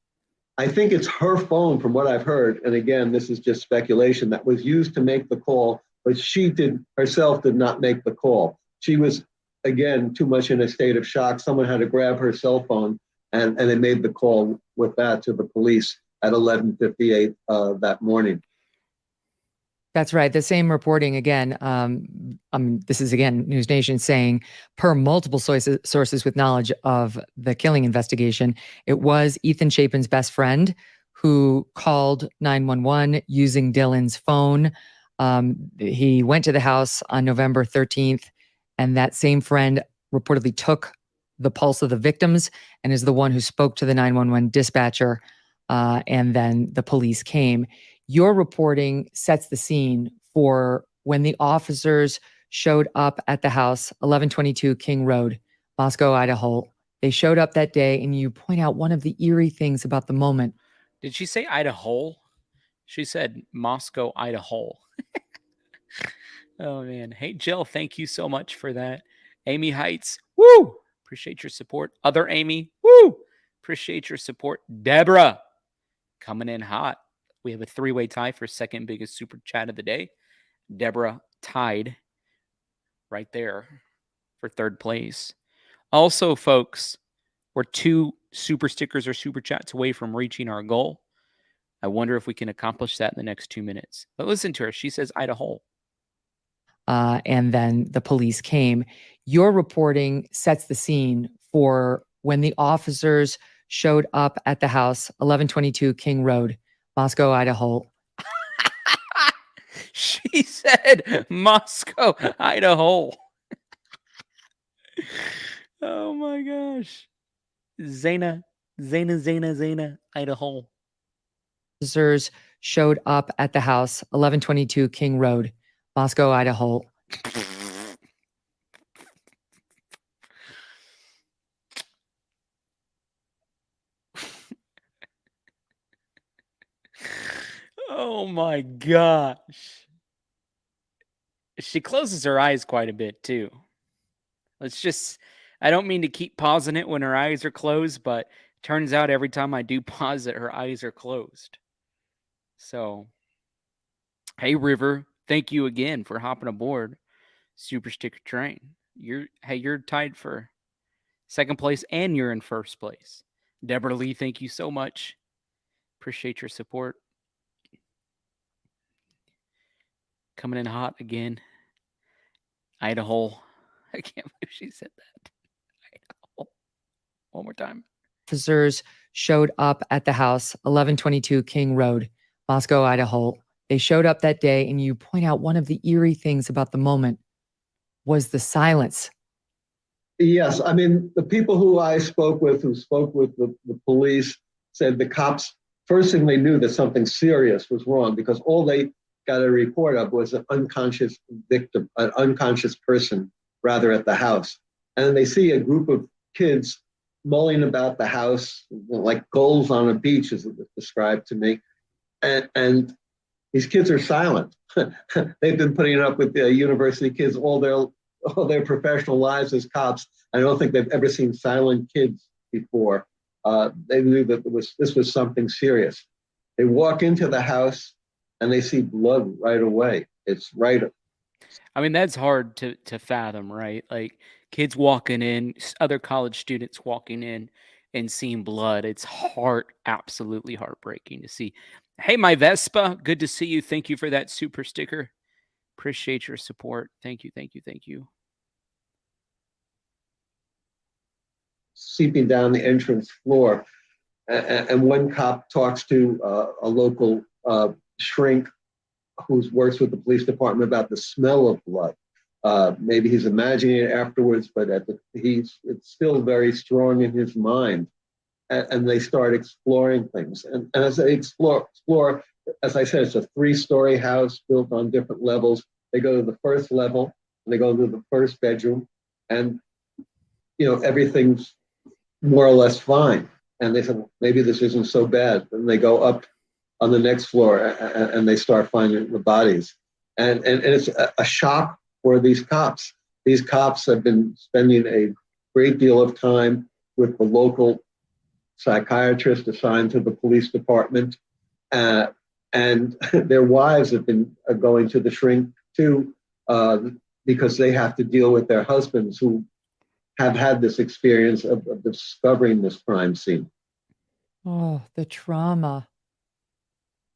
I think it's her phone from what I've heard. And again, this is just speculation that was used to make the call, but she herself did not make the call. She was, again, too much in a state of shock. Someone had to grab her cell phone and they made the call with that to the police at 11:58 that morning. That's right. The same reporting again. This is again News Nation saying, per multiple sources with knowledge of the killing investigation, it was Ethan Chapin's best friend who called 911 using Dylan's phone. He went to the house on November 13th, and that same friend reportedly took the pulse of the victims and is the one who spoke to the 911 dispatcher, and then the police came. Your reporting sets the scene for when the officers showed up at the house, 1122 King Road, Moscow, Idaho. They showed up that day, and you point out one of the eerie things about the moment. Did she say Idaho? She said Moscow, Idaho. Oh, man. Hey, Jill, thank you so much for that. Amy Heights, woo! Appreciate your support. Other Amy, woo! Appreciate your support. Deborah, coming in hot. We have a 3-way tie for second biggest super chat of the day. Deborah tied right there for third place. Also, folks, we're 2 super stickers or super chats away from reaching our goal. I wonder if we can accomplish that in the next 2 minutes. But listen to her. She says Idaho. And then the police came. Your reporting sets the scene for when the officers showed up at the house, 1122 King Road, Moscow, Idaho. She said Moscow, Idaho. Oh my gosh. Zena, Idaho. Officers showed up at the house, 1122 King Road, Moscow, Idaho. Oh my gosh. She closes her eyes quite a bit too. I don't mean to keep pausing it when her eyes are closed, but turns out every time I do pause it, her eyes are closed. So, hey River, thank you again for hopping aboard Super Sticker Train. You're tied for second place and you're in first place. Deborah Lee, thank you so much. Appreciate your support. Coming in hot again. Idaho. I can't believe she said that. Idaho. One more time. Officers showed up at the house, 1122 King Road, Moscow, Idaho. They showed up that day, and you point out one of the eerie things about the moment was the silence. Yes, I mean, the people who I spoke with, who spoke with the police, said the cops, first thing they knew that something serious was wrong because all they got a report of was an unconscious victim, an unconscious person, rather, at the house. And then they see a group of kids mulling about the house, like gulls on a beach, as it was described to me. And these kids are silent. They've been putting up with the university kids all their professional lives as cops. I don't think they've ever seen silent kids before. They knew that this was something serious. They walk into the house and they see blood right away. It's right. I mean, that's hard to fathom, right? Like kids walking in, other college students walking in and seeing blood. It's absolutely heartbreaking to see. Hey, my Vespa, good to see you. Thank you for that super sticker. Appreciate your support. Thank you, thank you, thank you. Seeping down the entrance floor. And one cop talks to a local shrink who works with the police department about the smell of blood. Maybe he's imagining it afterwards, but it's still very strong in his mind. And they start exploring things. And as they explore, as I said, it's a 3-story house built on different levels. They go to the first level, and they go to the first bedroom, and everything's more or less fine. And they said, well, maybe this isn't so bad. And they go up on the next floor and they start finding the bodies. And it's a shock for these cops. These cops have been spending a great deal of time with the local psychiatrist assigned to the police department. And their wives have been going to the shrink too, because they have to deal with their husbands who have had this experience of discovering this crime scene. Oh, the trauma.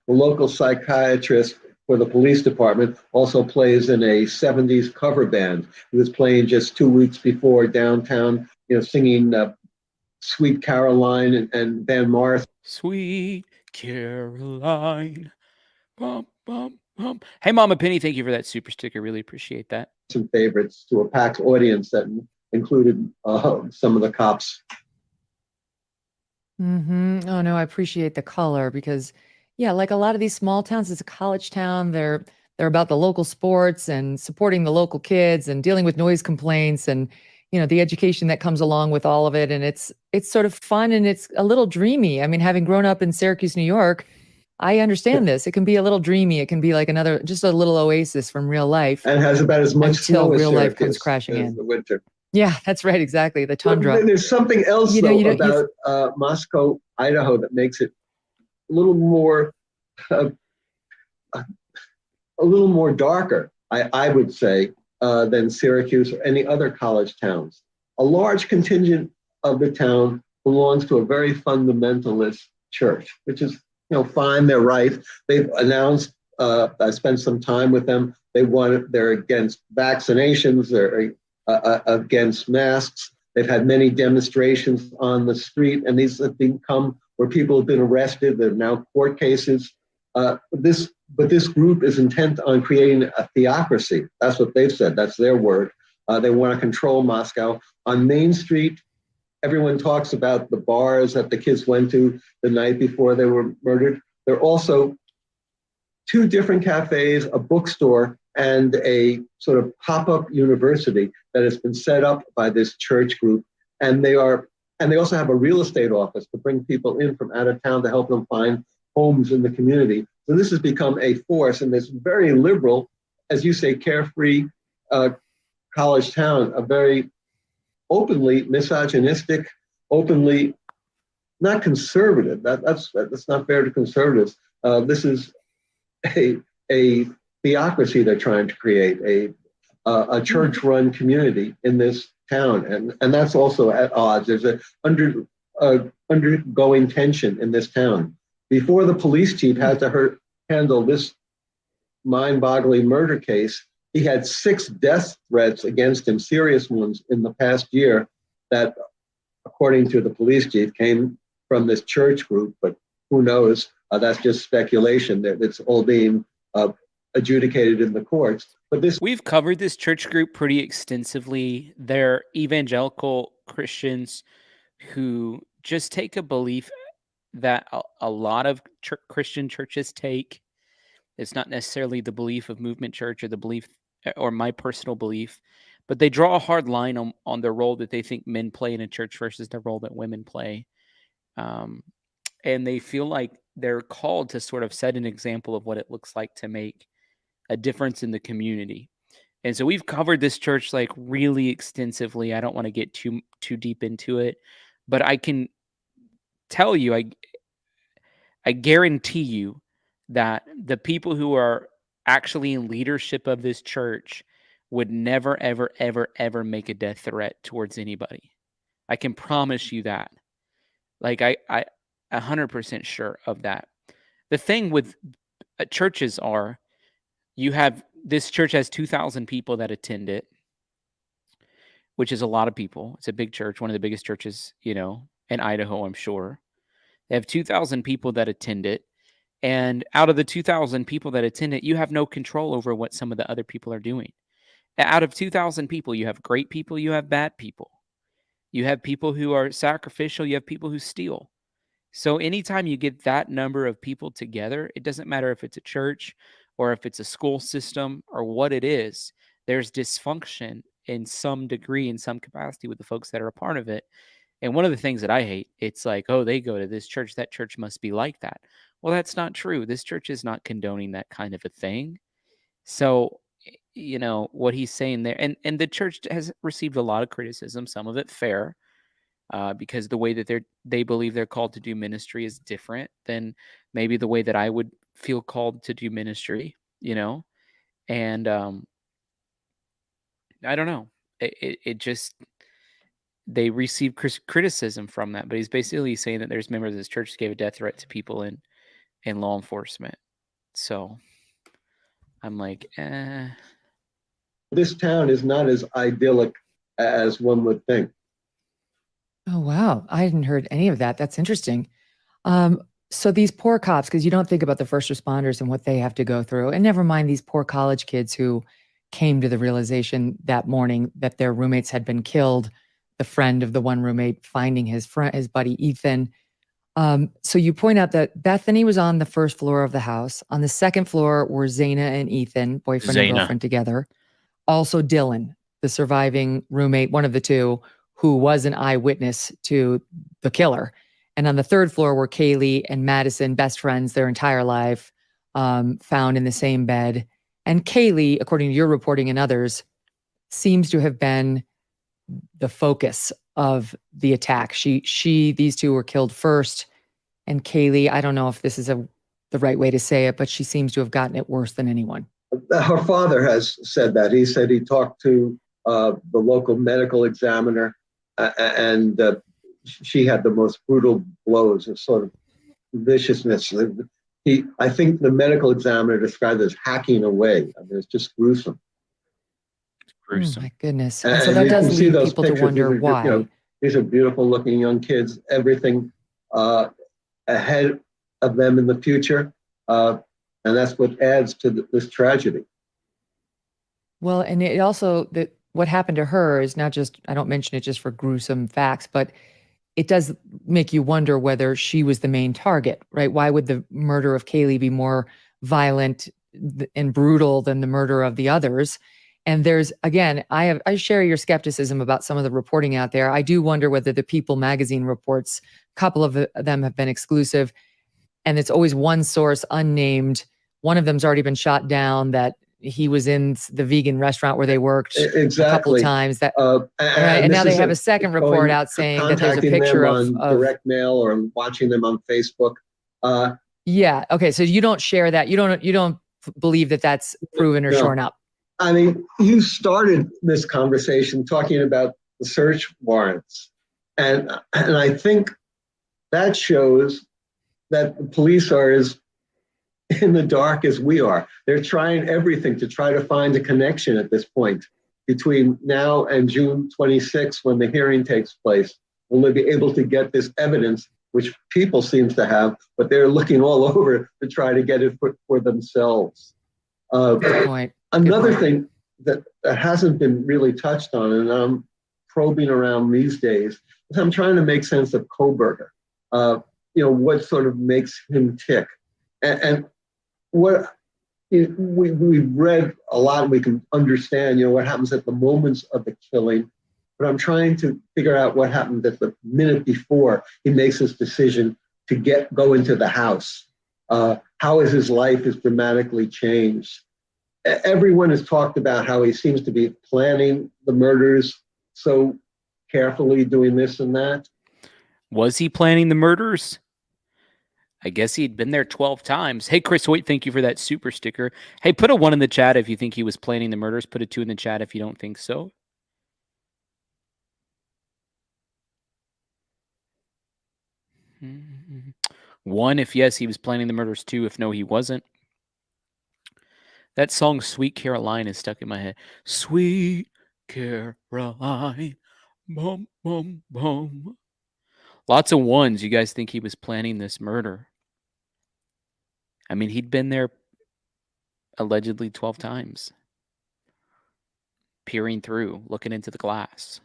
The local psychiatrist for the police department also plays in a 70s cover band. He was playing just 2 weeks before downtown, singing Sweet Caroline and Van Morrison. Sweet Caroline. Bum, bum, bum. Hey, Mama Penny, thank you for that super sticker. Really appreciate that. Some favorites to a packed audience that included some of the cops. Mm-hmm. Oh no, I appreciate the color because, yeah, like a lot of these small towns, it's a college town. They're about the local sports and supporting the local kids and dealing with noise complaints and the education that comes along with all of it. And it's sort of fun and it's a little dreamy. I mean, having grown up in Syracuse, New York, I understand this. It can be a little dreamy. It can be like just a little oasis from real life. And has about as much until snow as real life Syracuse comes crashing in the winter. Yeah, that's right. Exactly. The tundra. But there's something else about Moscow, Idaho, that makes it a little more darker, I would say, than Syracuse or any other college towns. A large contingent of the town belongs to a very fundamentalist church, which is, fine, they're right. They've announced, I spent some time with them, they're against vaccinations, they're against masks. They've had many demonstrations on the street, and these have become where people have been arrested. There are now court cases. But this group is intent on creating a theocracy. That's what they've said. That's their word. They want to control Moscow. On Main Street, everyone talks about the bars that the kids went to the night before they were murdered. There are also 2 different cafes, a bookstore, and a sort of pop-up university that has been set up by this church group. And they also have a real estate office to bring people in from out of town to help them find homes in the community. So this has become a force in this very liberal, as you say, carefree college town, a very openly misogynistic, openly not conservative. That's not fair to conservatives. This is a theocracy they're trying to create, a church-run community in this town, and that's also at odds. There's a undergoing tension in this town. Before the police chief had to handle this mind-boggling murder case, he had 6 death threats against him, serious ones, in the past year that, according to the police chief, came from this church group, but who knows? That's just speculation. That it's all being adjudicated in the courts. But we've covered this church group pretty extensively. They're evangelical Christians who just take a belief that a lot of Christian churches take. It's not necessarily the belief of Movement Church or the belief or my personal belief, but they draw a hard line on the role that they think men play in a church versus the role that women play. And they feel like they're called to sort of set an example of what it looks like to make a difference in the community. And so we've covered this church like really extensively. I don't want to get too deep into it, but I can tell you, I guarantee you that the people who are actually in leadership of this church would never, ever, ever, ever make a death threat towards anybody. I can promise you that. Like I 100% sure of that. The thing with churches are, this church has 2,000 people that attend it, which is a lot of people. It's a big church, one of the biggest churches, in Idaho, I'm sure. They have 2,000 people that attend it. And out of the 2,000 people that attend it, you have no control over what some of the other people are doing. Out of 2,000 people, you have great people, you have bad people. You have people who are sacrificial, you have people who steal. So anytime you get that number of people together, it doesn't matter if it's a church or if it's a school system or what it is, there's dysfunction in some degree, in some capacity with the folks that are a part of it. And one of the things that I hate, it's like, oh, they go to this church, that church must be like that. Well, that's not true. This church is not condoning that kind of a thing. So, what he's saying there, and the church has received a lot of criticism, some of it fair, because the way that they believe they're called to do ministry is different than maybe the way that I would feel called to do ministry, and I don't know. It just, they receive criticism from that, but he's basically saying that there's members of this church that gave a death threat to people in law enforcement. So I'm like, This town is not as idyllic as one would think. Oh, wow. I hadn't heard any of that. That's interesting. So these poor cops, because you don't think about the first responders and what they have to go through, and never mind these poor college kids who came to the realization that morning that their roommates had been killed, the friend of the one roommate finding his buddy Ethan. So you point out that Bethany was on the first floor of the house. On the second floor were Zaina and Ethan, boyfriend and girlfriend together. Also Dylan, the surviving roommate, one of the two, who was an eyewitness to the killer. And on the third floor were Kaylee and Madison, best friends their entire life, found in the same bed. And Kaylee, according to your reporting and others, seems to have been the focus of the attack. These two were killed first. And Kaylee, I don't know if this is the right way to say it, but she seems to have gotten it worse than anyone. Her father has said that. He said he talked to the local medical examiner, and she had the most brutal blows of sort of viciousness. I think the medical examiner described it as hacking away. I mean, it's just gruesome. Gruesome. My goodness. And so And that you does can see lead those people to pictures. wonder why. These are beautiful looking young kids, everything ahead of them in the future. And that's what adds to this tragedy. Well, and it also, that what happened to her is not just, I don't mention it just for gruesome facts, but it does make you wonder whether she was the main target, right? Why would the murder of Kaylee be more violent and brutal than the murder of the others? And there's, again, I share your skepticism about some of the reporting out there. I do wonder whether the People magazine reports, a couple of them have been exclusive, and it's always one source, unnamed. One of them's already been shot down, that he was in the vegan restaurant where they worked a couple Exactly. times. That Right, and now they have a second report out saying that there's a picture them of on direct mail or watching them on Facebook. Yeah. Okay. So you don't share that. You don't believe that that's proven or shorn up. I mean, you started this conversation talking about the search warrants, and I think that shows that the police are as in the dark as we are. They're trying everything to try to find a connection at this point between now and June 26th, when the hearing takes place. Will they be able to get this evidence, which people seem to have, but they're looking all over to try to get it for themselves. Good point. Another thing that hasn't been really touched on, and I'm probing around these days, is I'm trying to make sense of Kohberger. What sort of makes him tick, and what we've read a lot, and we can understand, what happens at the moments of the killing. But I'm trying to figure out what happened at the minute before he makes his decision to go into the house. How has his life has dramatically changed? Everyone has talked about how he seems to be planning the murders so carefully, doing this and that. Was he planning the murders? I guess he'd been there 12 times. Hey, Chris Hoyt, thank you for that super sticker. Hey, put a 1 in the chat if you think he was planning the murders. Put a 2 in the chat if you don't think so. Mm-hmm. 1 if yes, he was planning the murders. 2 if no, he wasn't. That song, Sweet Caroline, is stuck in my head. Sweet Caroline. Bum, bum, bum. Lots of 1s. You guys think he was planning this murder? I mean, he'd been there allegedly 12 times. Peering through, looking into the glass.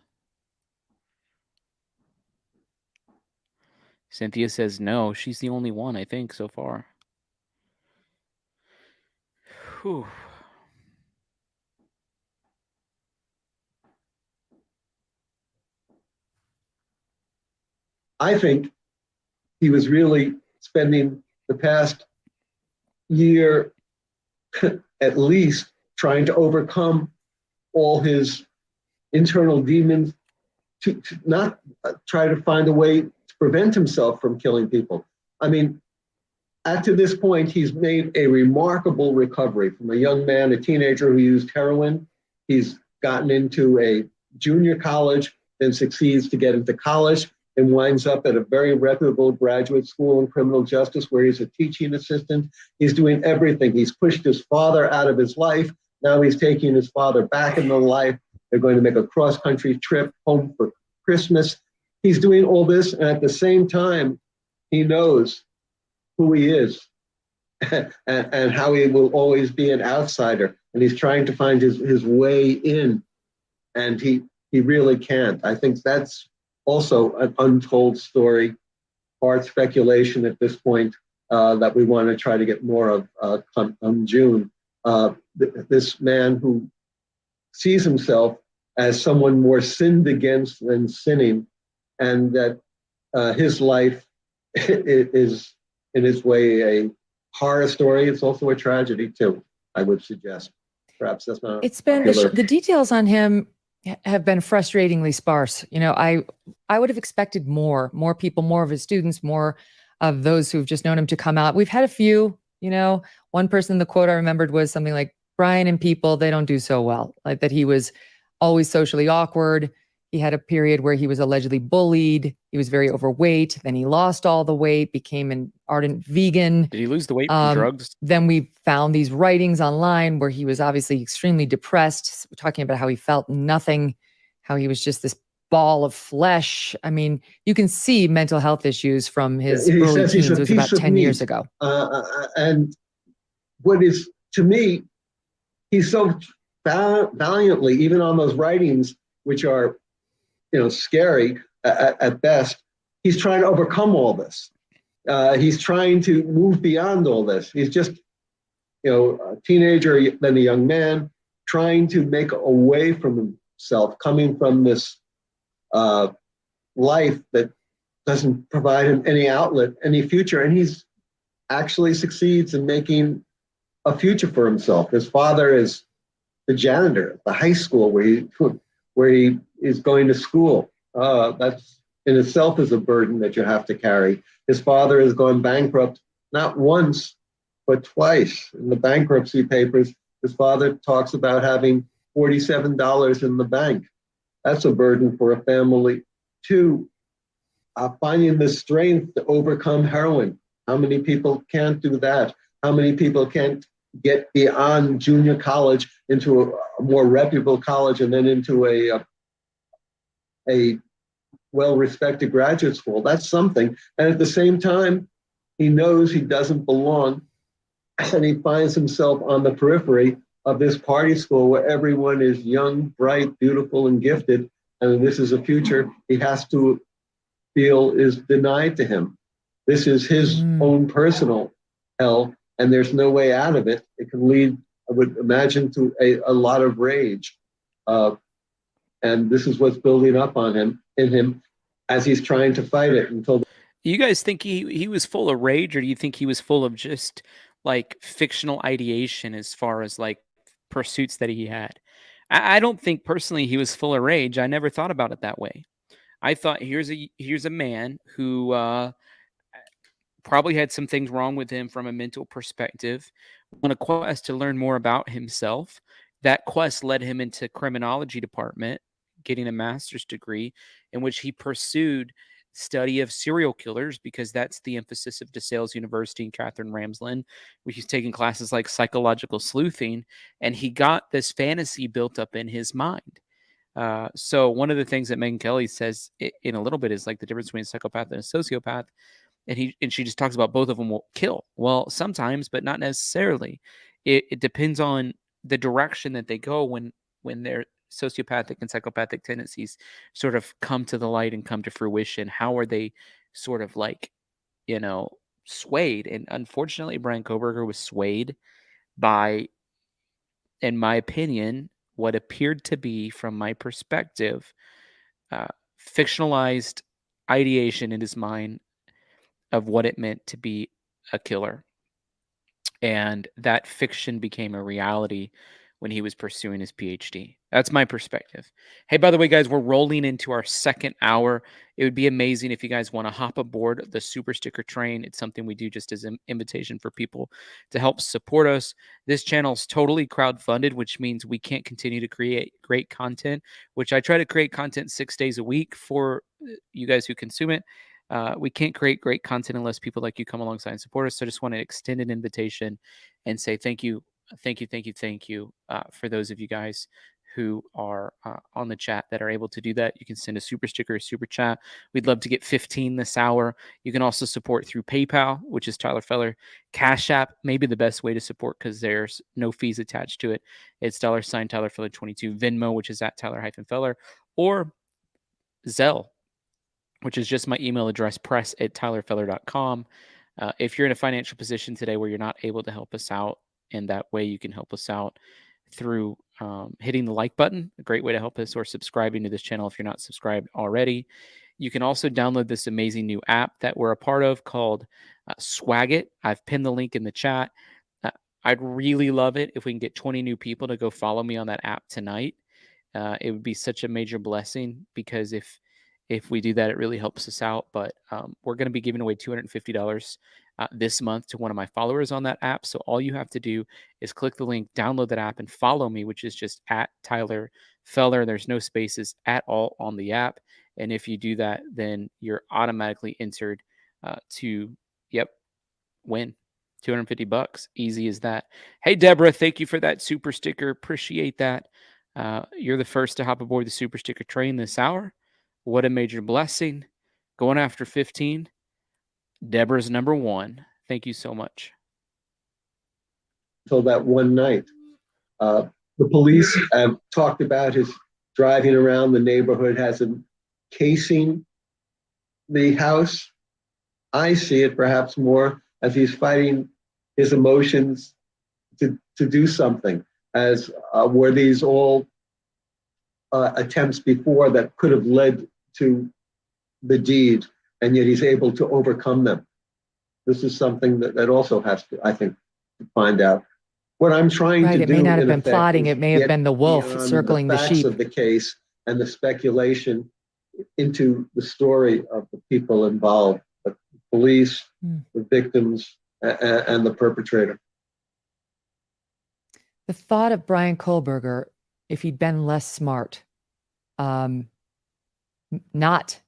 Cynthia says no. She's the only one, I think, so far. Whew. I think he was really spending the past year at least trying to overcome all his internal demons, to not try to find a way to prevent himself from killing people. I mean, to this point, he's made a remarkable recovery from a young man, a teenager who used heroin. He's gotten into a junior college, then succeeds to get into college, and winds up at a very reputable graduate school in criminal justice where he's a teaching assistant. He's doing everything. He's pushed his father out of his life. Now he's taking his father back into life. They're going to make a cross-country trip home for Christmas. He's doing all this, and at the same time, he knows who he is and how he will always be an outsider. And he's trying to find his way in, and he really can't. I think that's also an untold story, part speculation at this point, that we want to try to get more of on June. This man who sees himself as someone more sinned against than sinning, and that his life is in its way a horror story. It's also a tragedy too, I would suggest. Perhaps that's not. It's been the details on him have been frustratingly sparse. I would have expected more people, more of his students, more of those who've just known him to come out. We've had a few. One person, the quote I remembered was something like, Bryan and people, they don't do so well. Like that he was always socially awkward. He had a period where he was allegedly bullied. He was very overweight. Then he lost all the weight, became an ardent vegan. Did he lose the weight from drugs? Then we found these writings online where he was obviously extremely depressed, talking about how he felt nothing, how he was just this ball of flesh. I mean, you can see mental health issues from his early teens. It was about 10 years ago. And what is, to me, he's so valiantly, even on those writings, which are, scary at best, he's trying to overcome all this. He's trying to move beyond all this. He's just, a teenager, then a young man, trying to make a way from himself, coming from this life that doesn't provide him any outlet, any future. And he's actually succeeds in making a future for himself. His father is the janitor at the high school where he is going to school. That's in itself is a burden that you have to carry. His father has gone bankrupt not once, but twice. In the bankruptcy papers, his father talks about having $47 in the bank. That's a burden for a family. Two, finding the strength to overcome heroin. How many people can't do that? How many people can't get beyond junior college into a more reputable college and then into a well-respected graduate school? That's something. And at the same time, he knows he doesn't belong, and he finds himself on the periphery of this party school where everyone is young, bright, beautiful, and gifted, and this is a future he has to feel is denied to him. This is his own personal hell, and there's no way out of it. It can lead, I would imagine, to a lot of rage. And this is what's building up in him as he's trying to fight it until. You guys think he was full of rage, or do you think he was full of just like fictional ideation as far as like pursuits that he had? I don't think personally he was full of rage. I never thought about it that way. I thought here's a man who probably had some things wrong with him from a mental perspective, on a quest to learn more about himself. That quest led him into criminology department, getting a master's degree in which he pursued study of serial killers, because that's the emphasis of DeSales University and Catherine Ramsland, where he's taking classes like psychological sleuthing, and he got this fantasy built up in his mind. So one of the things that Megyn Kelly says in a little bit is like the difference between a psychopath and a sociopath. And she just talks about both of them will kill. Well, sometimes, but not necessarily. It depends on the direction that they go when their sociopathic and psychopathic tendencies sort of come to the light and come to fruition. How are they sort of like, swayed? And unfortunately, Bryan Kohberger was swayed by, in my opinion, what appeared to be, from my perspective, fictionalized ideation in his mind of what it meant to be a killer. And that fiction became a reality when he was pursuing his PhD. That's my perspective. Hey, by the way, guys, we're rolling into our second hour. It would be amazing if you guys want to hop aboard the Super Sticker train. It's something we do just as an invitation for people to help support us. This channel is totally crowdfunded, which means we can't continue to create great content, which I try to create content 6 days a week for you guys who consume it. We can't create great content unless people like you come alongside and support us. So I just want to extend an invitation and say thank you for those of you guys who are on the chat that are able to do that. You can send a super sticker or super chat. We'd love to get 15 this hour. You can also support through PayPal, which is Tyler Feller. Cash App may be the best way to support because there's no fees attached to it. It's $ Tyler Feller 22. Venmo, which is at Tyler-Feller, or Zelle, which is just my email address, press@tylerfeller.com. If you're in a financial position today where you're not able to help us out in that way, you can help us out through hitting the like button, a great way to help us, or subscribing to this channel if you're not subscribed already. You can also download this amazing new app that we're a part of called Swagit. I've pinned the link in the chat. I'd really love it if we can get 20 new people to go follow me on that app tonight. It would be such a major blessing, because if we do that, it really helps us out. But we're going to be giving away $250 this month to one of my followers on that app. So all you have to do is click the link, download that app, and follow me, which is just at Tyler Feller. There's no spaces at all on the app. And if you do that, then you're automatically entered to, yep, win $250. Easy as that. Hey, Deborah, thank you for that super sticker. Appreciate that. You're the first to hop aboard the super sticker train this hour. What a major blessing. Going after 15. Deborah's number one. Thank you so much. Until that one night. The police have talked about his driving around the neighborhood, has him casing the house. I see it perhaps more as he's fighting his emotions to do something, as were these all attempts before that could have led to the deed, and yet he's able to overcome them. This is something that also has to, I think, find out. What I'm trying to do, it may not have been effect, plotting. It may have been the wolf circling the sheep. Of the case and the speculation into the story of the people involved, the police, the victims, and the perpetrator. The thought of Bryan Kohberger, if he'd been less smart, not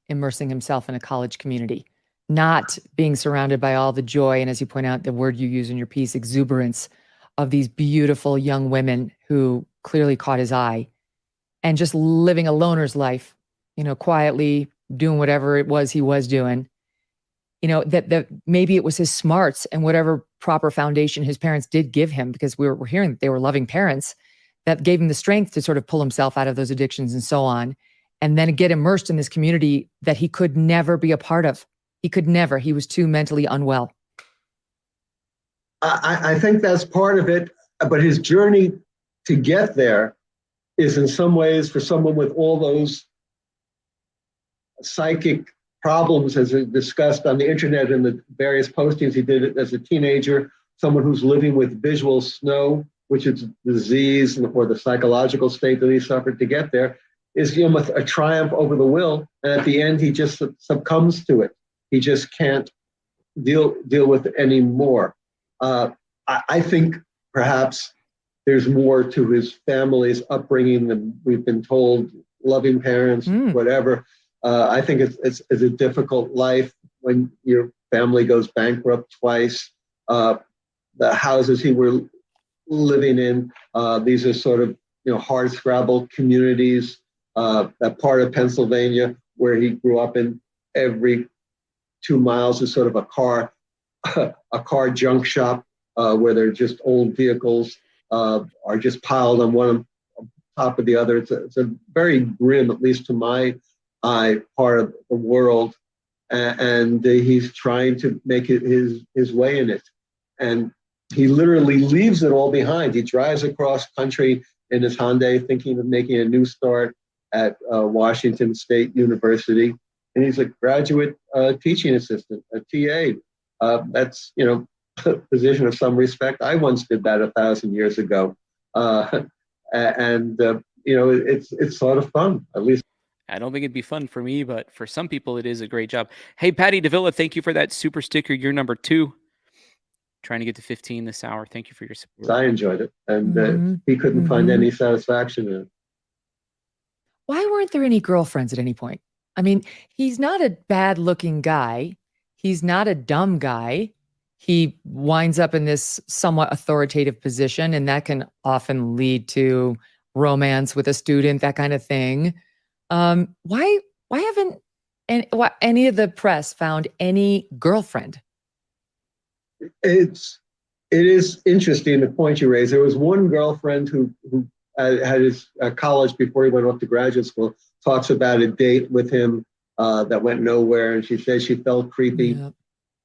immersing himself in a college community, not being surrounded by all the joy, and as you point out, the word you use in your piece, exuberance, of these beautiful young women who clearly caught his eye, and just living a loner's life, quietly doing whatever it was he was doing, that maybe it was his smarts and whatever proper foundation his parents did give him, because we're hearing that they were loving parents, that gave him the strength to sort of pull himself out of those addictions and so on, and then get immersed in this community that he could never be a part of. He was too mentally unwell. I think that's part of it, but his journey to get there is in some ways, for someone with all those psychic problems, as discussed on the internet and the various postings he did as a teenager, someone who's living with visual snow, which is disease or the psychological state that he suffered to get there, is a triumph over the will. And at the end, he just succumbs to it. He just can't deal with it anymore. I think perhaps there's more to his family's upbringing than we've been told, loving parents, whatever. I think it's a difficult life when your family goes bankrupt twice. The houses he were living in, these are sort of, hard-scrabble communities. That part of Pennsylvania where he grew up in, every 2 miles is sort of a car junk shop where they're just old vehicles are just piled on one on top of the other. It's a very grim, at least to my eye, part of the world, and he's trying to make it his way in it. And he literally leaves it all behind. He drives across country in his Hyundai thinking of making a new start at Washington State University. And he's a graduate teaching assistant, a TA. That's, a position of some respect. I once did that 1,000 years ago. It's sort of fun, at least. I don't think it'd be fun for me, but for some people, it is a great job. Hey, Patty Davila, thank you for that super sticker. You're number 2. Trying to get to 15 this hour. Thank you for your support. I enjoyed it, and he couldn't find any satisfaction in it. Why weren't there any girlfriends at any point? I mean, he's not a bad-looking guy. He's not a dumb guy. He winds up in this somewhat authoritative position, and that can often lead to romance with a student, that kind of thing. Why haven't any of the press found any girlfriend? It is interesting the point you raised. There was one girlfriend who had his college before he went off to graduate school, talks about a date with him that went nowhere, and she says she felt creepy. Yep.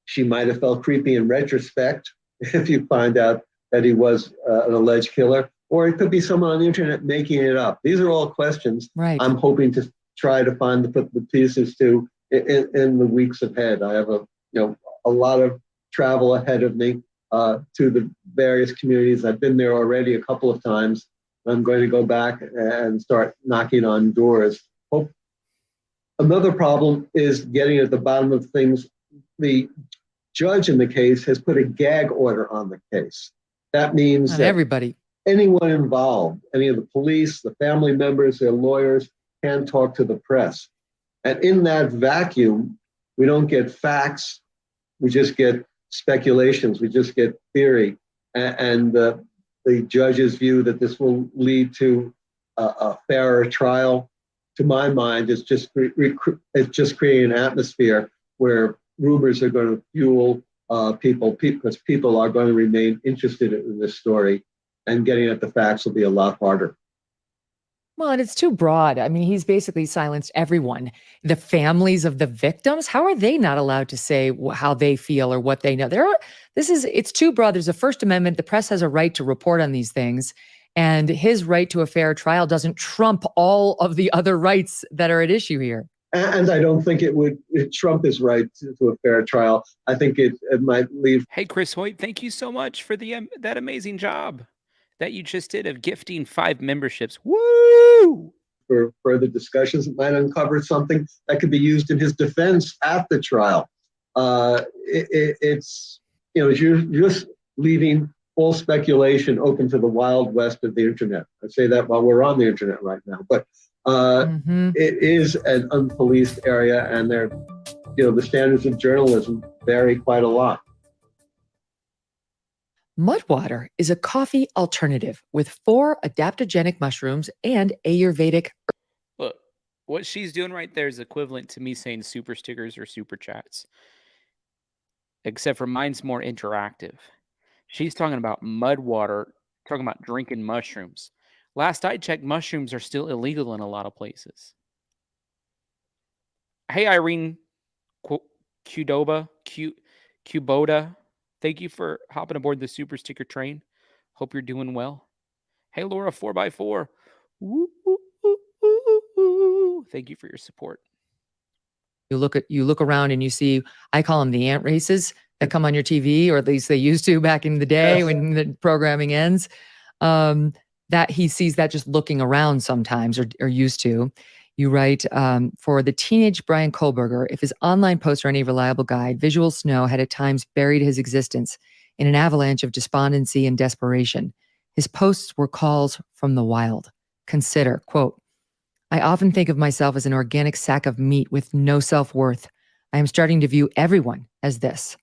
She might have felt creepy in retrospect if you find out that he was an alleged killer, or it could be someone on the internet making it up. These are all questions I'm hoping to try to put the pieces to in the weeks ahead. I have a lot of travel ahead of me to the various communities. I've been there already a couple of times. I'm going to go back and start knocking on doors. Another problem is getting at the bottom of things. The judge in the case has put a gag order on the case. That means that everybody anyone involved, any of the police, the family members, their lawyers, can talk to the press. And in that vacuum, we don't get facts, we just get speculations, we just get theory. And the judge's view that this will lead to a fairer trial, to my mind, is just it's just creating an atmosphere where rumors are going to fuel people, because people are going to remain interested in this story, and getting at the facts will be a lot harder. Well, and it's too broad. I mean, he's basically silenced everyone. The families of the victims, how are they not allowed to say how they feel or what they know? It's too broad. There's a First Amendment. The press has a right to report on these things. And his right to a fair trial doesn't trump all of the other rights that are at issue here. And I don't think it would trump his right to a fair trial. I think it might leave. Hey, Chris Hoyt, thank you so much for that amazing job that you just did of gifting 5 memberships. Woo! For further discussions, it might uncover something that could be used in his defense at the trial. It's, you're just leaving all speculation open to the wild west of the internet. I say that while we're on the internet right now, but it is an unpoliced area, and the standards of journalism vary quite a lot. Mudwater is a coffee alternative with 4 adaptogenic mushrooms and Ayurvedic. Look, what she's doing right there is equivalent to me saying super stickers or super chats, except for mine's more interactive. She's talking about Mudwater, talking about drinking mushrooms. Last I checked, mushrooms are still illegal in a lot of places. Hey, Irene Cuboda. Thank you for hopping aboard the super sticker train. Hope you're doing well. Hey, Laura 4x4. Woo, woo, woo, woo, woo. Thank you for your support. You look around and you see, I call them the ant races that come on your TV, or at least they used to back in the day when the programming ends. That he sees that just looking around sometimes, or used to. You write, for the teenage Bryan Kohberger, if his online posts are any reliable guide, Visual Snow had at times buried his existence in an avalanche of despondency and desperation. His posts were calls from the wild. Consider, quote, I often think of myself as an organic sack of meat with no self-worth. I am starting to view everyone as this.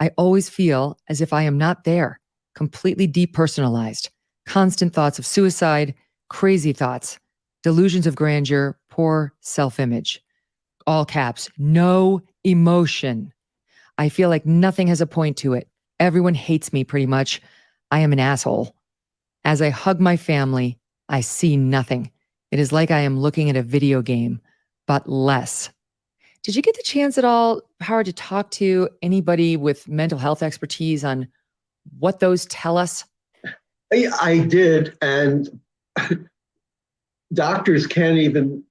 I always feel as if I am not there, completely depersonalized, constant thoughts of suicide, crazy thoughts, delusions of grandeur, poor self-image. All caps, no emotion. I feel like nothing has a point to it. Everyone hates me pretty much. I am an asshole. As I hug my family, I see nothing. It is like I am looking at a video game, but less. Did you get the chance at all, Howard, to talk to anybody with mental health expertise on what those tell us? I did, and doctors can't even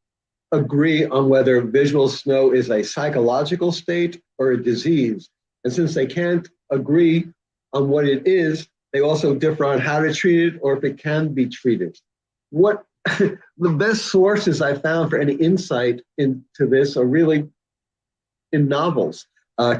agree on whether visual snow is a psychological state or a disease. And since they can't agree on what it is, they also differ on how to treat it or if it can be treated. What the best sources I found for any insight into this are really in novels.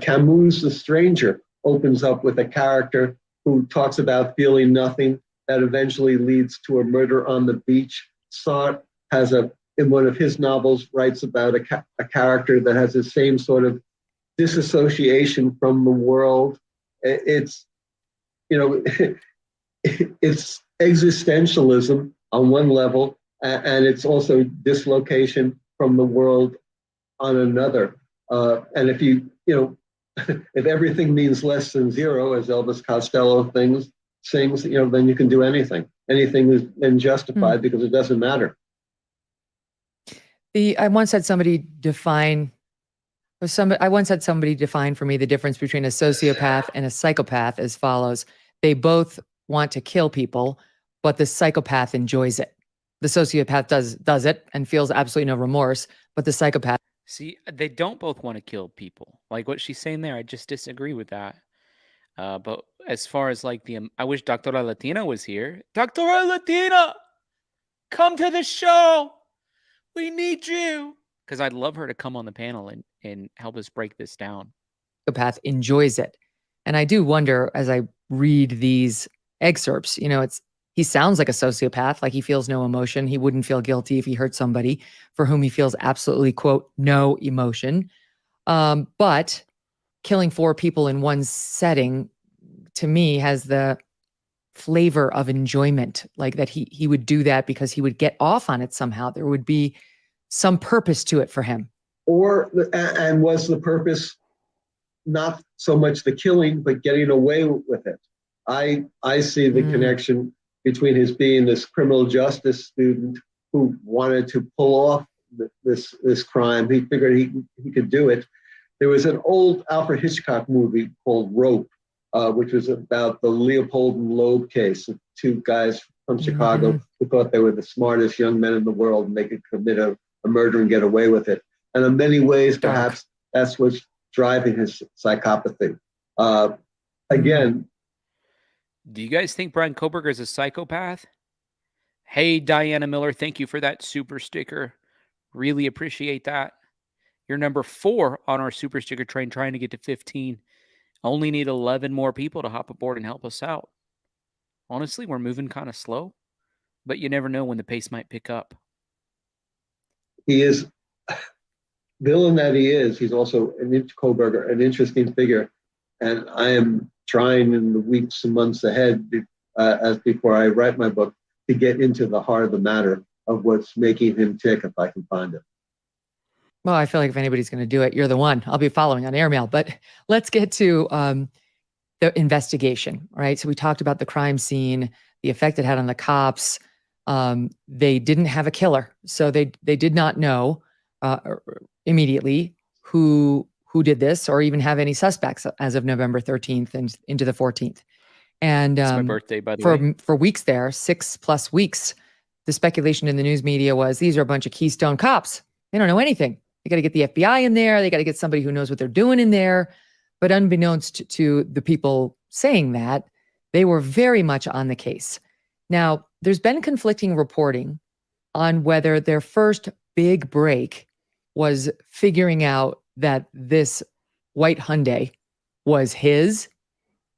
Camus' The Stranger opens up with a character who talks about feeling nothing that eventually leads to a murder on the beach. Sartre has in one of his novels, writes about a character that has the same sort of disassociation from the world. It's existentialism on one level, and it's also dislocation from the world on another. And if if everything means less than zero, as Elvis Costello sings, then you can do anything. Anything is then justified because it doesn't matter. I once had somebody define for me the difference between a sociopath and a psychopath as follows. They both want to kill people, but the psychopath enjoys it. The sociopath does it and feels absolutely no remorse, but the psychopath. See, they don't both want to kill people. Like what she's saying there, I just disagree with that. But as far as like I wish Doctora Latina was here. Doctora Latina, come to the show. We need you. Because I'd love her to come on the panel and help us break this down. Psychopath enjoys it. And I do wonder, as I read these excerpts, He sounds like a sociopath, like he feels no emotion. He wouldn't feel guilty if he hurt somebody for whom he feels absolutely, quote, no emotion. But killing 4 people in one setting, to me, has the flavor of enjoyment, like that he would do that because he would get off on it somehow. There would be some purpose to it for him. And was the purpose not so much the killing, but getting away with it? I see the connection between his being this criminal justice student who wanted to pull off this crime. He figured he could do it. There was an old Alfred Hitchcock movie called Rope, which was about the Leopold and Loeb case of 2 guys from Chicago who thought they were the smartest young men in the world and they could commit a murder and get away with it. And in many ways, perhaps that's what's driving his psychopathy. Again, do you guys think Bryan Kohberger is a psychopath? Hey, Diana Miller, thank you for that super sticker. Really appreciate that. You're number 4 on our super sticker train, trying to get to 15. Only need 11 more people to hop aboard and help us out. Honestly, we're moving kind of slow, but you never know when the pace might pick up. He is, villain that he is, he's also Kohberger, an interesting figure. And I am trying in the weeks and months ahead, as before I write my book, to get into the heart of the matter of what's making him tick, if I can find it. Well, I feel like if anybody's going to do it, you're the one. I'll be following on airmail. But let's get to the investigation, right? So we talked about the crime scene, the effect it had on the cops. They didn't have a killer, so they did not know immediately who did this, or even have any suspects as of November 13th and into the 14th. And it's my birthday, by the way. For weeks there, 6+ weeks, the speculation in the news media was these are a bunch of Keystone cops. They don't know anything. They got to get the FBI in there. They got to get somebody who knows what they're doing in there. But unbeknownst to the people saying that, they were very much on the case. Now, there's been conflicting reporting on whether their first big break was figuring out that this white Hyundai was his,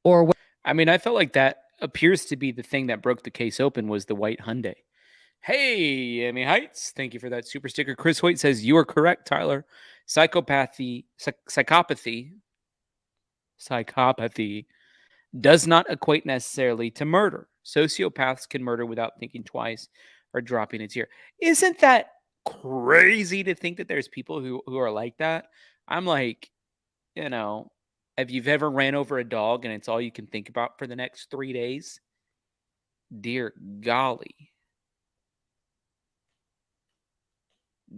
or I mean, I felt like that appears to be the thing that broke the case open, was the white Hyundai. Hey, Amy Heights, thank you for that super sticker. Chris Hoyt says, you are correct, Tyler. Psychopathy does not equate necessarily to murder. Sociopaths can murder without thinking twice or dropping a tear. Isn't that crazy to think that there's people who are like that? I'm like, if you've ever ran over a dog and it's all you can think about for the next 3 days, dear golly.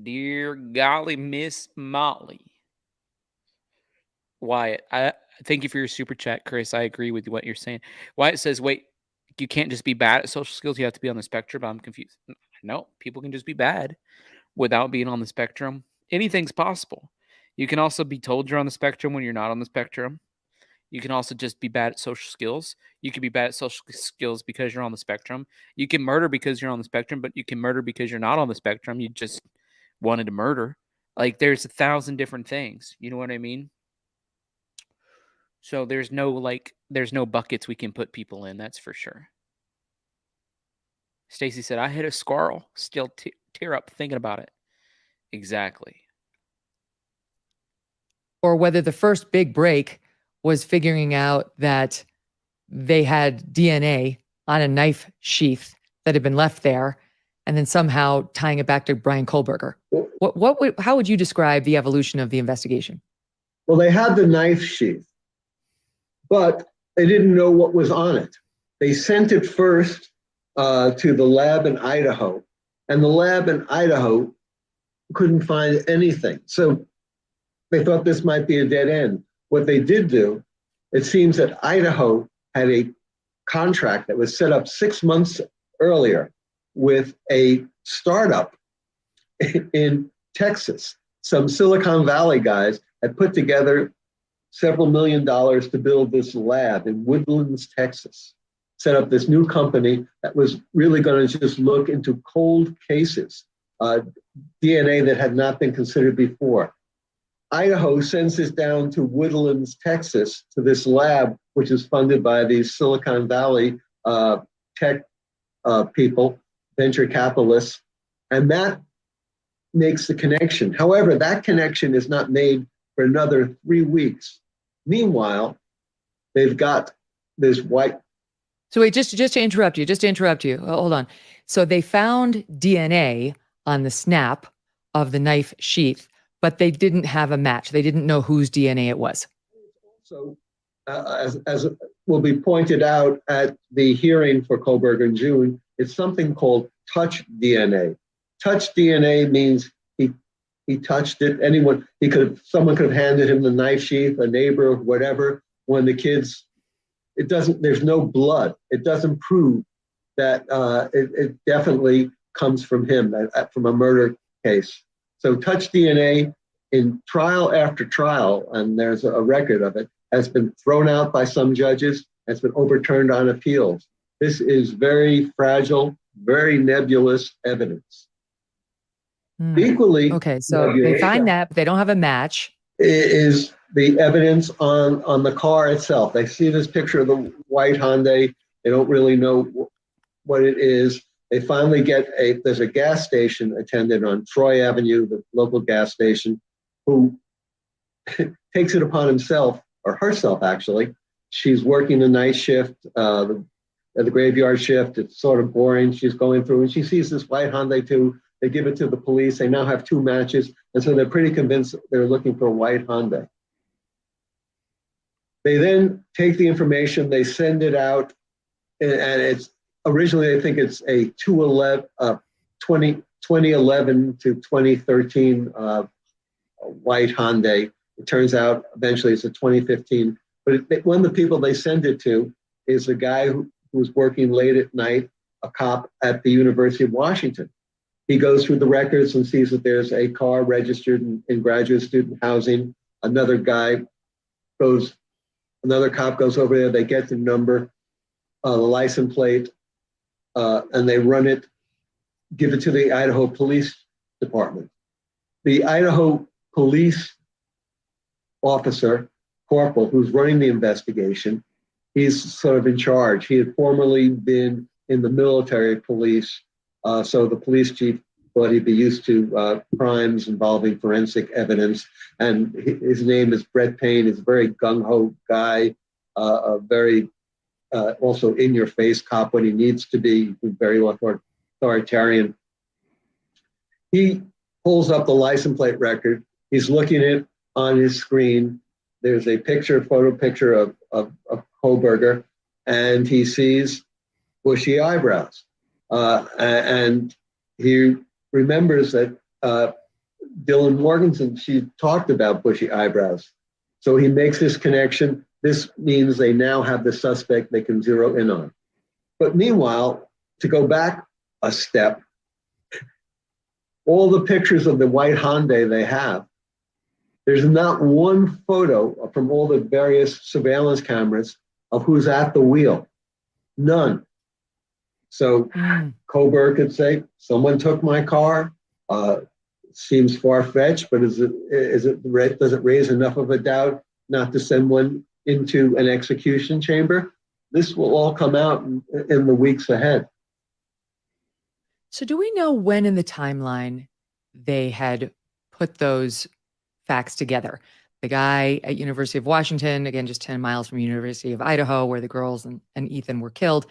Dear golly, Miss Molly. Wyatt, I thank you for your super chat, Chris. I agree with what you're saying. Wyatt says, wait, you can't just be bad at social skills. You have to be on the spectrum. I'm confused. No, people can just be bad without being on the spectrum. Anything's possible. You can also be told you're on the spectrum when you're not on the spectrum. You can also just be bad at social skills. You can be bad at social skills because you're on the spectrum. You can murder because you're on the spectrum, but you can murder because you're not on the spectrum. You just wanted to murder. Like, there's 1,000 different things. You know what I mean? So there's no buckets we can put people in. That's for sure. Stacy said, I hit a squirrel. Still tear up thinking about it. Exactly. Or whether the first big break was figuring out that they had DNA on a knife sheath that had been left there, and then somehow tying it back to Bryan Kohberger. How would you describe the evolution of the investigation? Well, they had the knife sheath, but they didn't know what was on it. They sent it first to the lab in Idaho, and the lab in Idaho couldn't find anything. So they thought this might be a dead end. What they did do, it seems that Idaho had a contract that was set up 6 months earlier with a startup in Texas. Some Silicon Valley guys had put together several $1 million to build this lab in Woodlands, Texas. Set up this new company that was really going to just look into cold cases, DNA that had not been considered before. Idaho sends this down to Woodlands, Texas, to this lab, which is funded by these Silicon Valley tech people, venture capitalists, and that makes the connection. However, that connection is not made for another 3 weeks. Meanwhile, they've got this white. So wait, just to interrupt you, hold on. So they found DNA on the snap of the knife sheath, but they didn't have a match. They didn't know whose DNA it was. Also, as will be pointed out at the hearing for Kohberger in June, it's something called touch DNA. Touch DNA means he touched it. Someone could have handed him the knife sheath, a neighbor, whatever. When the kids, there's no blood. It doesn't prove that it definitely comes from him, from a murder case. So touch DNA in trial after trial, and there's a record of it, has been thrown out by some judges, has been overturned on appeals. This is very fragile, very nebulous evidence. Equally, okay, so they find that, but they don't have a match. Is the evidence on the car itself. They see this picture of the white Hyundai. They don't really know what it is. They finally there's a gas station attendant on Troy Avenue, the local gas station, who takes it upon himself, or herself actually. She's working the night shift, the graveyard shift. It's sort of boring. She's going through and she sees this white Hyundai too. They give it to the police. They now have 2 matches. And so they're pretty convinced they're looking for a white Hyundai. They then take the information, they send it out, and it's originally, I think it's a 2011 to 2013 white Hyundai. It turns out eventually it's a 2015. But one of the people they send it to is a guy who was working late at night, a cop at the University of Washington. He goes through the records and sees that there's a car registered in graduate student housing. Another cop goes over there. They get the number, the license plate, and they run it, give it to the Idaho Police Department. The Idaho police officer, corporal, who's running the investigation, he's sort of in charge. He had formerly been in the military police, so the police chief thought he'd be used to crimes involving forensic evidence. And his name is Brett Payne. He's a very gung-ho guy, a very also in-your-face cop when he needs to be, very authoritarian. He pulls up the license plate record. He's looking at it on his screen. There's a photo picture of Kohberger, and he sees bushy eyebrows. And he remembers that Dylan Morganson, she talked about bushy eyebrows. So he makes this connection. This means they now have the suspect they can zero in on. But meanwhile, to go back a step, all the pictures of the white Hyundai they have, there's not one photo from all the various surveillance cameras of who's at the wheel. None. So Kohberger could say, someone took my car. Seems far-fetched, but does it raise enough of a doubt not to send one into an execution chamber? This will all come out in the weeks ahead. So do we know when in the timeline they had put those facts together? The guy at University of Washington, again, just 10 miles from University of Idaho, where the girls and Ethan were killed,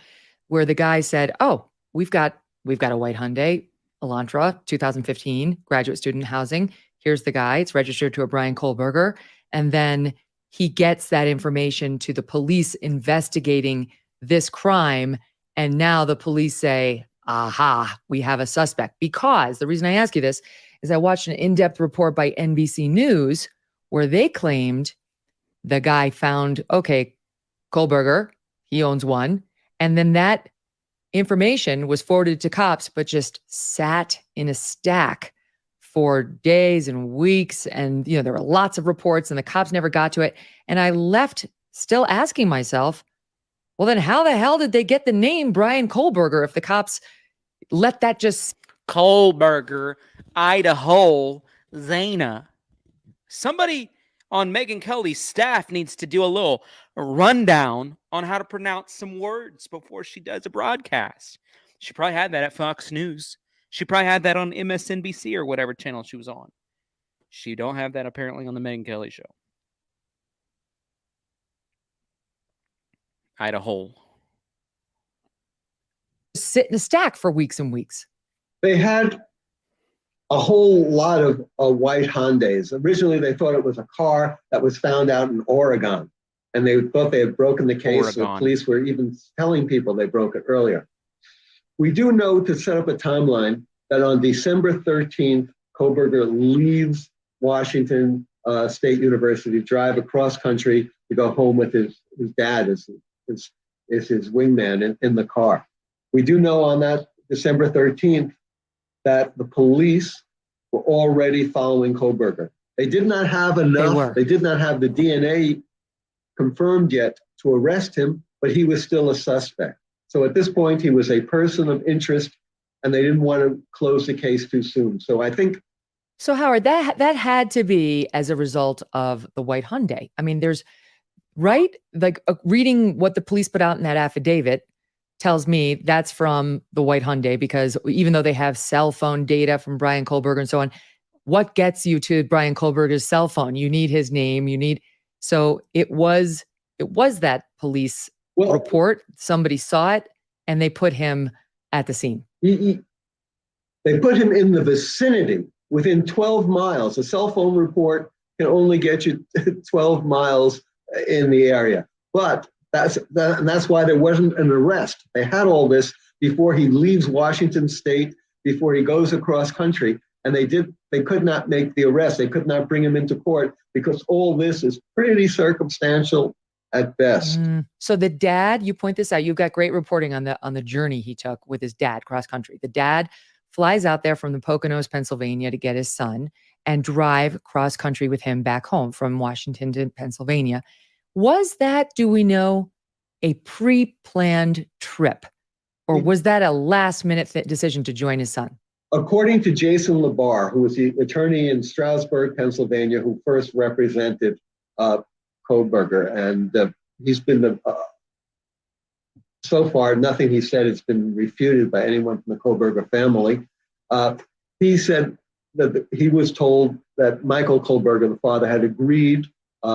where the guy said, oh, we've got a white Hyundai, Elantra, 2015, graduate student housing. Here's the guy. It's registered to a Bryan Kohberger. And then he gets that information to the police investigating this crime. And now the police say, aha, we have a suspect. Because the reason I ask you this is I watched an in-depth report by NBC News where they claimed the guy found, okay, Kohberger, he owns one. And then that information was forwarded to cops, but just sat in a stack for days and weeks. And, there were lots of reports and the cops never got to it. And I left still asking myself, well, then how the hell did they get the name Bryan Kohberger if the cops let that just... Kohberger, Idaho, Zana. Somebody on Megyn Kelly's staff needs to do a little rundown on how to pronounce some words before she does a broadcast. She probably had that at Fox News. She probably had that on MSNBC or whatever channel she was on. She don't have that apparently on the Megyn Kelly show. Idaho. Sit in a stack for weeks and weeks. They had a whole lot of white Hyundais. Originally, they thought it was a car that was found out in Oregon, and they thought they had broken the case. The police were even telling people they broke it earlier. We do know, to set up a timeline, that on December 13th, Kohberger leaves Washington State University to drive across country to go home with his dad as his wingman in the car. We do know on that December 13th that the police were already following Kohberger. They did not have enough, they did not have the DNA confirmed yet to arrest him, but he was still a suspect. So at this point, he was a person of interest, and they didn't want to close the case too soon. So I think. So Howard, that had to be as a result of the white Hyundai. I mean, there's reading what the police put out in that affidavit tells me that's from the white Hyundai, because even though they have cell phone data from Bryan Kohberger and so on, what gets you to Bryan Kohberger's cell phone? You need his name. So it was that police report. Somebody saw it and they put him at the scene. They put him in the vicinity within 12 miles. A cell phone report can only get you 12 miles in the area. But that's why there wasn't an arrest. They had all this before he leaves Washington State, before he goes across country, and they could not make the arrest. They could not bring him into court because all this is pretty circumstantial at best. So the dad, you point this out, you've got great reporting on the journey he took with his dad cross country. The dad flies out there from the Poconos, Pennsylvania to get his son and drive cross country with him back home from Washington to Pennsylvania. Was that, do we know, a pre-planned trip? Or was that a last-minute decision to join his son? According to Jason Labar, who was the attorney in Stroudsburg, Pennsylvania, who first represented Kohberger, and he's been so far, nothing he said has been refuted by anyone from the Kohberger family. He said that he was told that Michael Kohberger, the father, had agreed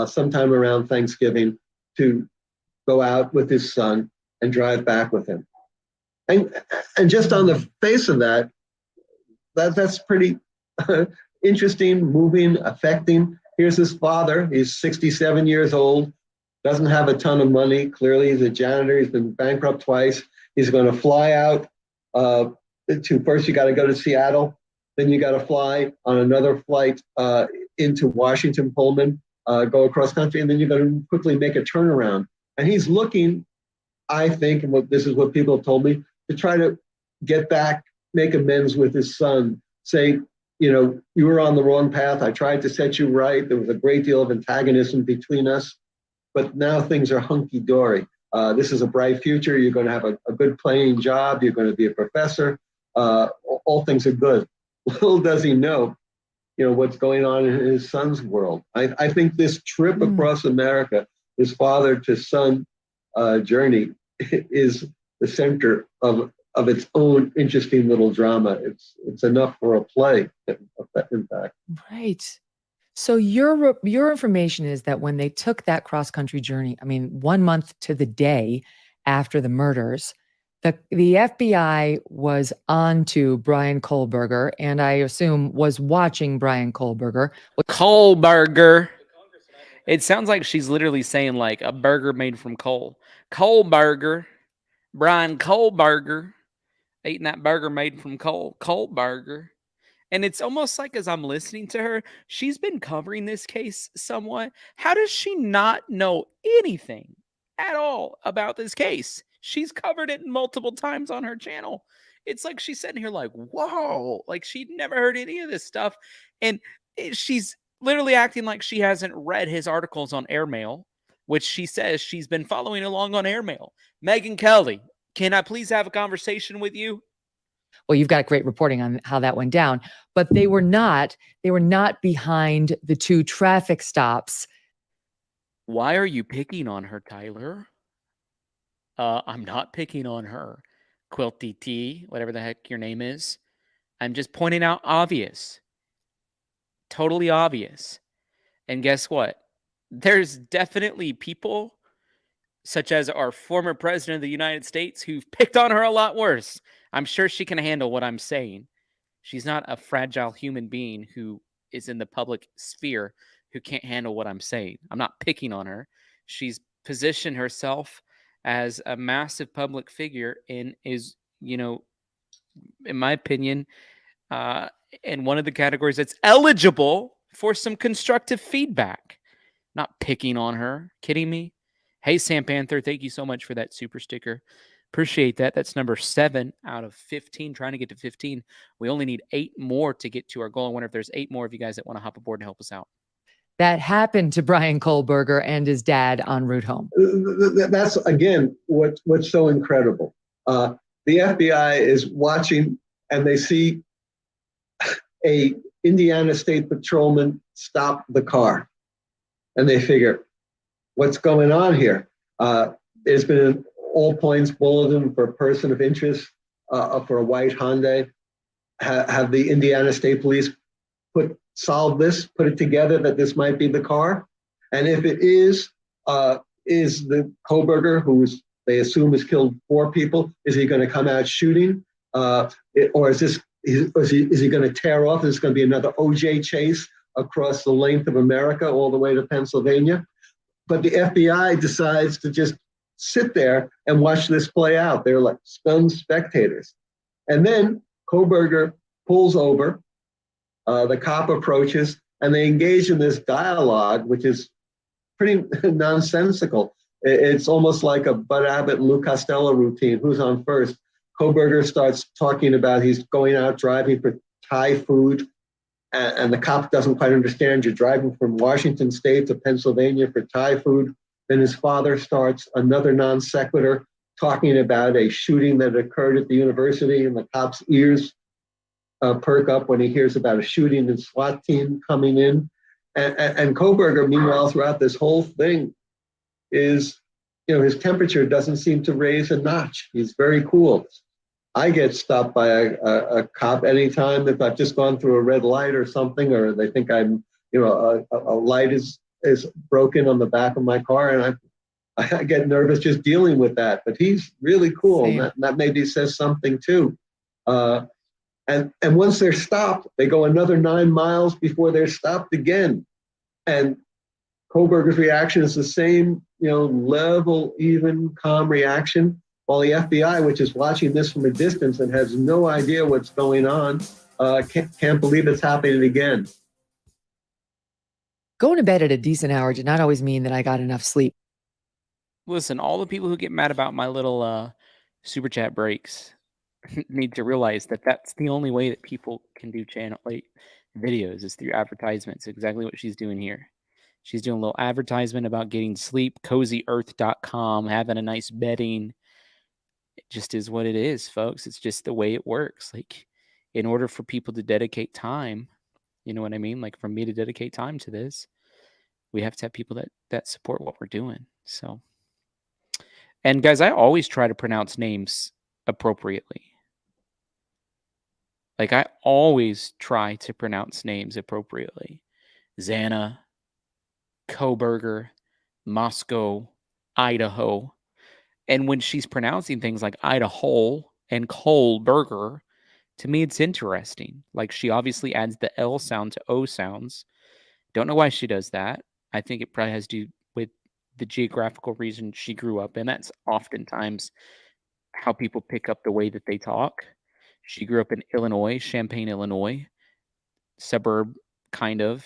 sometime around Thanksgiving to go out with his son and drive back with him. And just on the face of that's pretty interesting, moving, affecting. Here's his father. He's 67 years old, doesn't have a ton of money. Clearly, he's a janitor. He's been bankrupt twice. He's going to fly out to, first you got to go to Seattle, then you got to fly on another flight into Washington, Pullman, go across country, and then you're going to quickly make a turnaround. And he's looking, I think, and this is what people have told me, to try to get back, make amends with his son, say, you were on the wrong path. I tried to set you right. There was a great deal of antagonism between us, but now things are hunky-dory. This is a bright future. You're going to have a good paying job. You're going to be a professor. All things are good. Little does he know, what's going on in his son's world. I think this trip across America, his father to son journey, is the center of its own interesting little drama. It's enough for a play, in fact. Right. So your information is that when they took that cross-country journey, 1 month to the day after the murders, the FBI was on to Bryan Kohberger, and I assume was watching Bryan Kohberger. Kohberger. It sounds like she's literally saying like a burger made from coal. Kohberger. Bryan Kohberger. Eating that burger made from coal. Kohberger. And it's almost like as I'm listening to her, she's been covering this case somewhat. How does she not know anything at all about this case? She's covered it multiple times on her channel. It's like she's sitting here like, whoa, like she'd never heard any of this stuff. And she's literally acting like she hasn't read his articles on Airmail, which she says she's been following along on Airmail. Megyn Kelly, can I please have a conversation with you? Well, you've got great reporting on how that went down, but they were not behind the 2 traffic stops. Why are you picking on her, Tyler? I'm not picking on her. Quilty T, whatever the heck your name is. I'm just pointing out obvious. Totally obvious. And guess what? There's definitely people, such as our former president of the United States, who've picked on her a lot worse. I'm sure she can handle what I'm saying. She's not a fragile human being who is in the public sphere who can't handle what I'm saying. I'm not picking on her. She's positioned herself as a massive public figure and is, in my opinion, in one of the categories that's eligible for some constructive feedback. Not picking on her. Kidding me? Hey, Sam Panther, thank you so much for that super sticker. Appreciate that. That's number 7 out of 15, trying to get to 15. We only need 8 more to get to our goal. I wonder if there's 8 more of you guys that want to hop aboard and help us out. That happened to Bryan Kohberger and his dad en route home. That's, again, what's so incredible. The FBI is watching, and they see a Indiana State Patrolman stop the car. And they figure, what's going on here? There's been an all points bulletin for a person of interest for a white Hyundai. Have the Indiana State Police solve this, put it together that this might be the car? And if it is the Kohberger, who they assume has killed 4 people, is he going to come out shooting? Or is he going to tear off? Is this going to be another OJ chase across the length of America all the way to Pennsylvania? But the FBI decides to just sit there and watch this play out. They're like stunned spectators. And then Kohberger pulls over, the cop approaches, and they engage in this dialogue, which is pretty nonsensical. It's almost like a Bud Abbott and Lou Costello routine. Who's on first? Kohberger starts talking about he's going out driving for Thai food, and the cop doesn't quite understand. You're driving from Washington State to Pennsylvania for Thai food. Then his father starts another non sequitur talking about a shooting that occurred at the university, and the cop's ears perk up when he hears about a shooting and SWAT team coming in. And Kohberger, meanwhile, throughout this whole thing, is, his temperature doesn't seem to raise a notch. He's very cool. I get stopped by a cop anytime if I've just gone through a red light or something, or they think I'm, a light is broken on the back of my car, and I get nervous just dealing with that. But he's really cool, and that maybe says something too. And once they're stopped, they go another 9 miles before they're stopped again. And Kohberger's reaction is the same, level, even, calm reaction. While the FBI, which is watching this from a distance and has no idea what's going on, can't believe it's happening again. Going to bed at a decent hour did not always mean that I got enough sleep. Listen, all the people who get mad about my little super chat breaks need to realize that that's the only way that people can do channel videos is through advertisements. Exactly what she's doing here. She's doing a little advertisement about getting sleep, cozyearth.com, having a nice bedding. It just is what it is, folks. It's just the way it works. Like, in order for people to dedicate time, you know what I mean? Like, for me to dedicate time to this, we have to have people that support what we're doing. So, and guys, I always try to pronounce names appropriately. Like, I always try to pronounce names appropriately. Xana, Kohberger, Moscow, Idaho. And when she's pronouncing things like Idaho and Kohberger, to me, it's interesting. Like, she obviously adds the L sound to O sounds. Don't know why she does that. I think it probably has to do with the geographical region she grew up in. That's oftentimes how people pick up the way that they talk. She grew up in Illinois, Champaign, Illinois, suburb kind of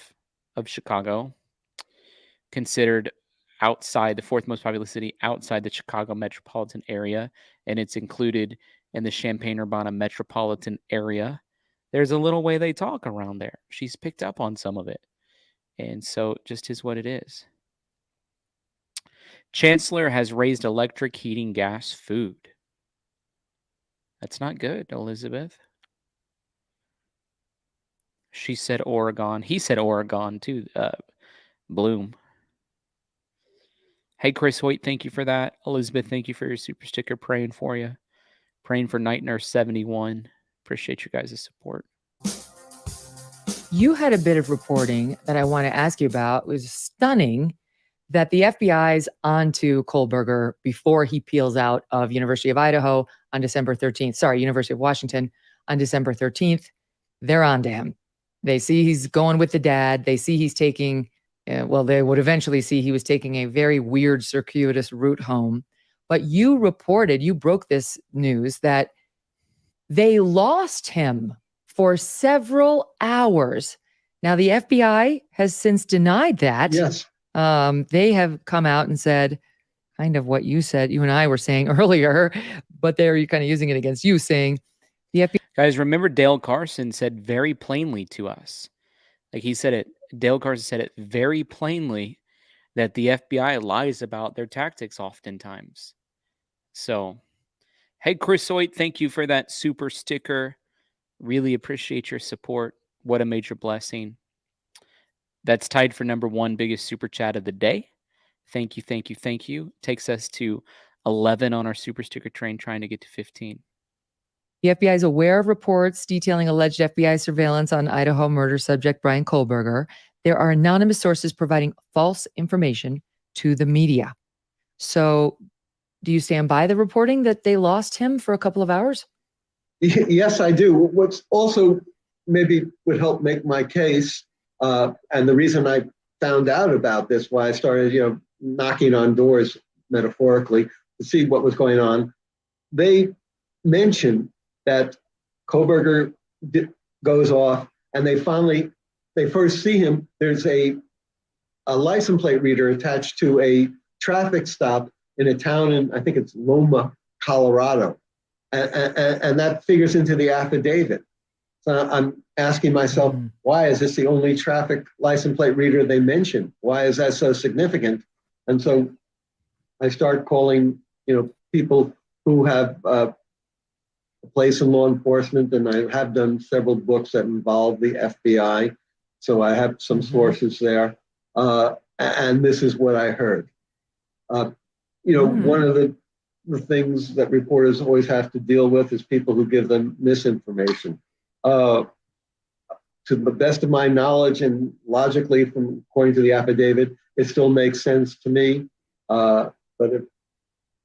Chicago, considered outside the 4th most populous city outside the Chicago metropolitan area, and it's included in the Champaign-Urbana metropolitan area. There's a little way they talk around there. She's picked up on some of it, and so it just is what it is. Chancellor has raised electric, heating, gas, food. That's not good, Elizabeth. She said Oregon. He said Oregon too, Bloom. Hey, Chris Hoyt, thank you for that. Elizabeth, thank you for your super sticker. Praying for you. Praying for Night Nurse 71. Appreciate you guys' support. You had a bit of reporting that I want to ask you about. It was stunning that the FBI's onto Kohberger before he peels out of University of Idaho on December 13th. Sorry, University of Washington on December 13th. They're on to him. They see he's going with the dad. They see he's taking, they would eventually see he was taking a very weird circuitous route home. But you broke this news that they lost him for several hours. Now, the FBI has since denied that. Yes. They have come out and said kind of what you said, you and I were saying earlier, but they're kind of using it against you, saying the FBI. Guys, remember Dale Carson said very plainly to us, like he said it, Dale Carson said it very plainly that the FBI lies about their tactics oftentimes. So, hey, Chris Hoyt, thank you for that super sticker. Really appreciate your support. What a major blessing. That's tied for number one biggest super chat of the day. Thank you, thank you, thank you. Takes us to 11 on our super sticker train, trying to get to 15. The FBI is aware of reports detailing alleged FBI surveillance on Idaho murder subject Bryan Kohberger. There are anonymous sources providing false information to the media. So, do you stand by the reporting that they lost him for a couple of hours? Yes, I do. What's also maybe would help make my case, and the reason I found out about this, why I started, knocking on doors metaphorically to see what was going on, they mentioned that Kohberger goes off, and they first see him. There's a license plate reader attached to a traffic stop in a town in, I think it's Loma, Colorado. And that figures into the affidavit. So I'm asking myself, why is this the only traffic license plate reader they mention? Why is that so significant? And so I start calling, people who have a place in law enforcement, and I have done several books that involve the FBI. So I have some sources there. And this is what I heard. One of the things that reporters always have to deal with is people who give them misinformation. To the best of my knowledge and logically, according to the affidavit, it still makes sense to me. But if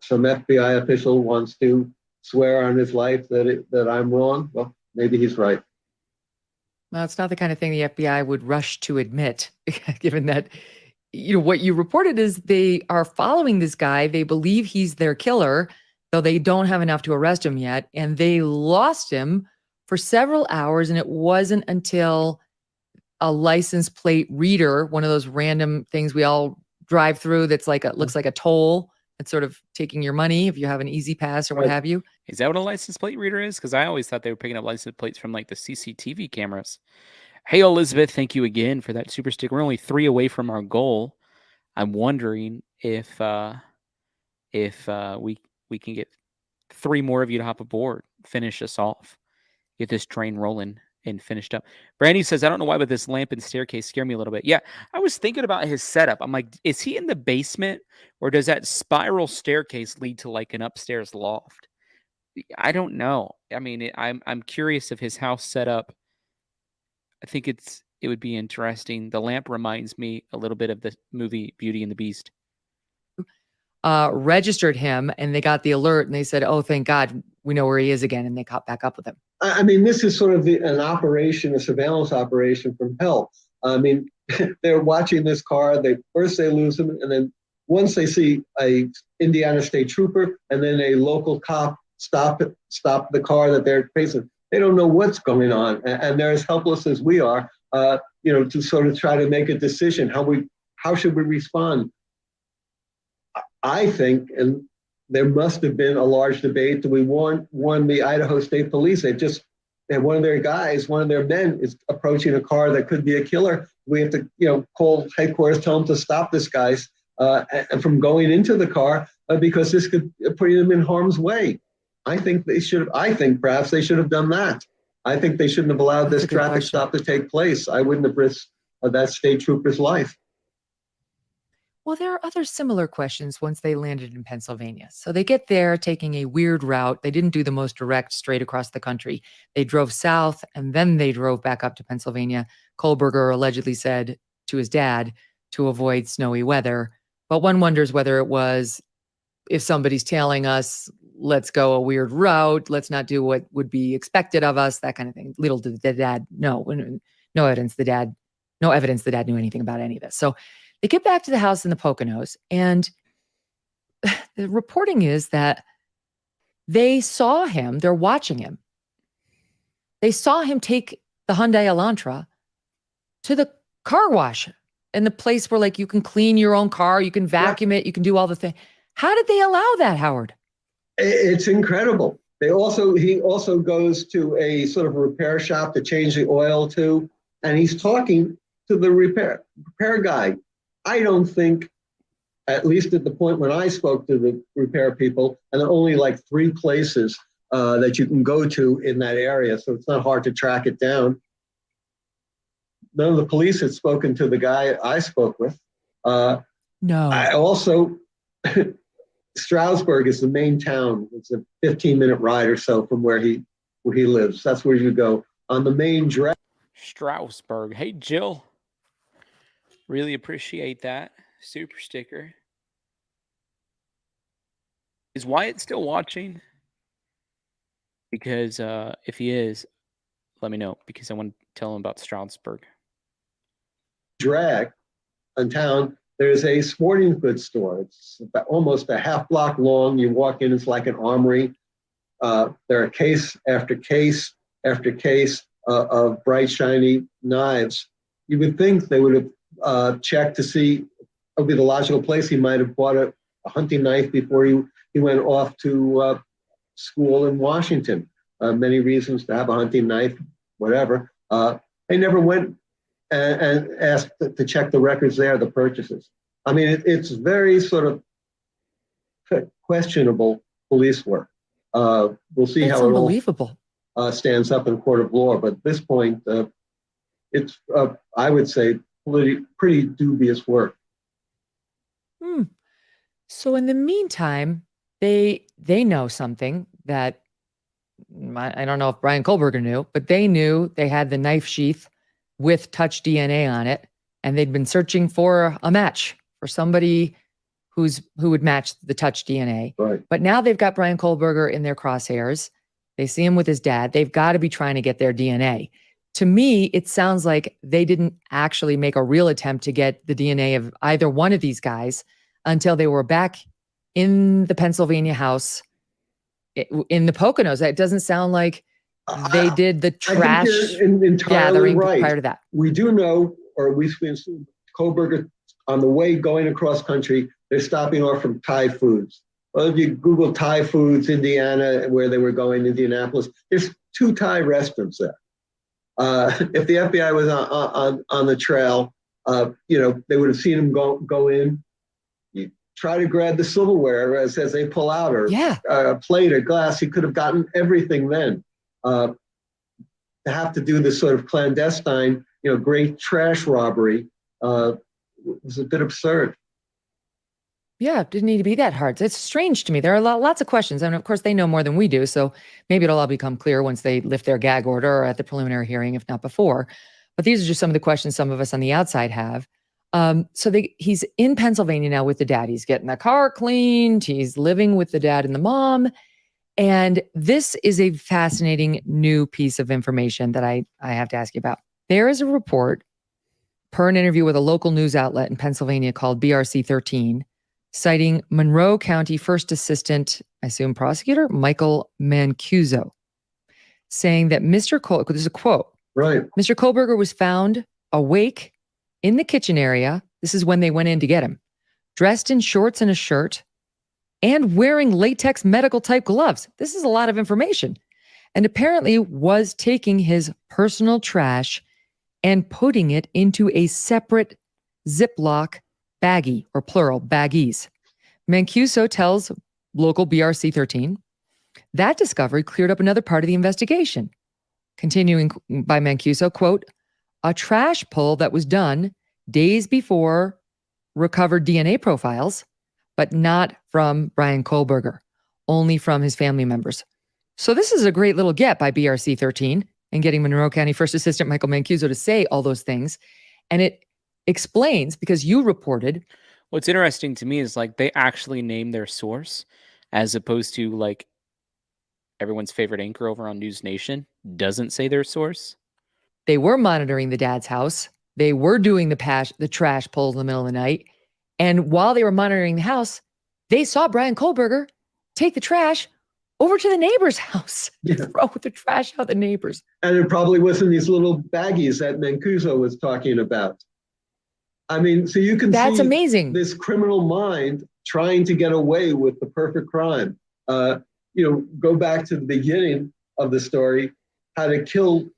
some FBI official wants to swear on his life that I'm wrong, well, maybe he's right. Well, it's not the kind of thing the FBI would rush to admit, given that, what you reported is they are following this guy. They believe he's their killer, though they don't have enough to arrest him yet. And they lost him for several hours. And it wasn't until a license plate reader, one of those random things we all drive through that's looks like a toll, it's sort of taking your money if you have an easy pass or what have you. Is that what a license plate reader is? Because I always thought they were picking up license plates from like the CCTV cameras. Hey, Elizabeth, thank you again for that super sticker. We're only 3 away from our goal. I'm wondering if we can get 3 more of you to hop aboard, finish us off, get this train rolling and finished up. Brandy says, I don't know why, but this lamp and staircase scare me a little bit. Yeah, I was thinking about his setup. I'm like, is he in the basement, or does that spiral staircase lead to like an upstairs loft? I don't know. I mean, I'm curious of his house setup. I think it would be interesting. The lamp reminds me a little bit of the movie Beauty and the Beast. Registered him, and they got the alert, and they said, oh, thank God, we know where he is again, and they caught back up with him. I mean, this is sort of an operation, a surveillance operation from hell. I mean, they're watching this car. They lose him, and then once they see a Indiana State Trooper and then a local cop stop the car that they're facing, they don't know what's going on, and they're as helpless as we are, to sort of try to make a decision. How should we respond? I think, and there must have been a large debate. Do we warn the Idaho State Police? And one of their men is approaching a car that could be a killer. We have to, call headquarters, tell them to stop this guy and from going into the car because this could put him in harm's way. I think perhaps they should have done that. I think they shouldn't have allowed this traffic stop to take place. I wouldn't have risked that state trooper's life. Well, there are other similar questions once they landed in Pennsylvania. So they get there taking a weird route. They didn't do the most direct straight across the country. They drove south and then they drove back up to Pennsylvania. Kohberger allegedly said to his dad to avoid snowy weather. But one wonders whether it was, if somebody's tailing us, let's go a weird route, let's not do what would be expected of us, that kind of thing. Little did the dad know. No evidence the dad knew anything about any of this. So they get back to the house in the Poconos, and the reporting is that they saw him, they're watching him. They saw him take the Hyundai Elantra to the car wash in the place where, like, you can clean your own car, you can vacuum it, you can do all the things. How did they allow that, Howard? It's incredible. He also goes to a sort of repair shop to change the oil to, and he's talking to the repair guy. I don't think, at least at the point when I spoke to the repair people, and there are only like 3 places that you can go to in that area, so it's not hard to track it down. None of the police had spoken to the guy I spoke with. No. I also, Stroudsburg is the main town. It's a 15-minute ride or so from where he lives. That's where you go on the main drag. Stroudsburg. Hey, Jill. Really appreciate that. Super sticker. Is Wyatt still watching? Because if he is, let me know, because I want to tell him about Stroudsburg. Drag in town, there's a sporting goods store. It's about almost a half block long. You walk in, it's like an armory. There are case after case after case of bright, shiny knives. You would think they would have checked to see, it would be the logical place. He might have bought a hunting knife before he went off to school in Washington. Many reasons to have a hunting knife, whatever. They never went and asked to check the records there, the purchases. I mean, it's very sort of questionable police work. We'll see how unbelievable. It all stands up in court of law. But at this point, it's, I would say, pretty dubious work. So in the meantime, they know something that I don't know if Bryan Kohberger knew, but they knew they had the knife sheath with touch DNA on it, and they'd been searching for a match for somebody who would match the touch DNA. Right. But now they've got Bryan Kohberger in their crosshairs. They see him with his dad. They've got to be trying to get their DNA. To me, it sounds like they didn't actually make a real attempt to get the DNA of either one of these guys until they were back in the Pennsylvania house in the Poconos. That doesn't sound like they did the trash gathering right. prior to that. We do know, or we assume, Kohberger, on the way going across country, they're stopping off from Thai foods. Well, if you Google Thai foods, Indiana, where they were going, Indianapolis, there's 2 Thai restaurants there. If the FBI was on the trail, they would have seen them go in. You try to grab the silverware as they pull out, or a plate or glass. He could have gotten everything then. To have to do this sort of clandestine, great trash robbery was a bit absurd. Yeah, it didn't need to be that hard. It's strange to me. There are lots of questions. And of course, they know more than we do. So maybe it'll all become clear once they lift their gag order or at the preliminary hearing, if not before. But these are just some of the questions some of us on the outside have. He's in Pennsylvania now with the dad. He's getting the car cleaned. He's living with the dad and the mom. And this is a fascinating new piece of information that I have to ask you about. There is a report per an interview with a local news outlet in Pennsylvania called BRC 13, citing Monroe County First Assistant, I assume prosecutor, Michael Mancuso, saying that this is a quote. Right. Mr. Kohberger was found awake in the kitchen area. This is when they went in to get him, dressed in shorts and a shirt, and wearing latex medical type gloves. This is a lot of information. And apparently was taking his personal trash and putting it into a separate Ziploc baggie, or plural, baggies. Mancuso tells local BRC 13, that discovery cleared up another part of the investigation. Continuing by Mancuso, quote, a trash pull that was done days before recovered DNA profiles, but not from Bryan Kohberger, only from his family members. So this is a great little get by BRC 13 and getting Monroe County First Assistant Michael Mancuso to say all those things. And it explains, because you reported. What's interesting to me is like they actually name their source, as opposed to like everyone's favorite anchor over on News Nation doesn't say their source. They were monitoring the dad's house. They were doing the trash pulls in the middle of the night. And while they were monitoring the house, they saw Bryan Kohberger take the trash over to the neighbor's house, throw the trash out the neighbors. And it probably wasn't these little baggies that Mancuso was talking about. I mean, so you can That's see amazing. This criminal mind trying to get away with the perfect crime. Go back to the beginning of the story, how to kill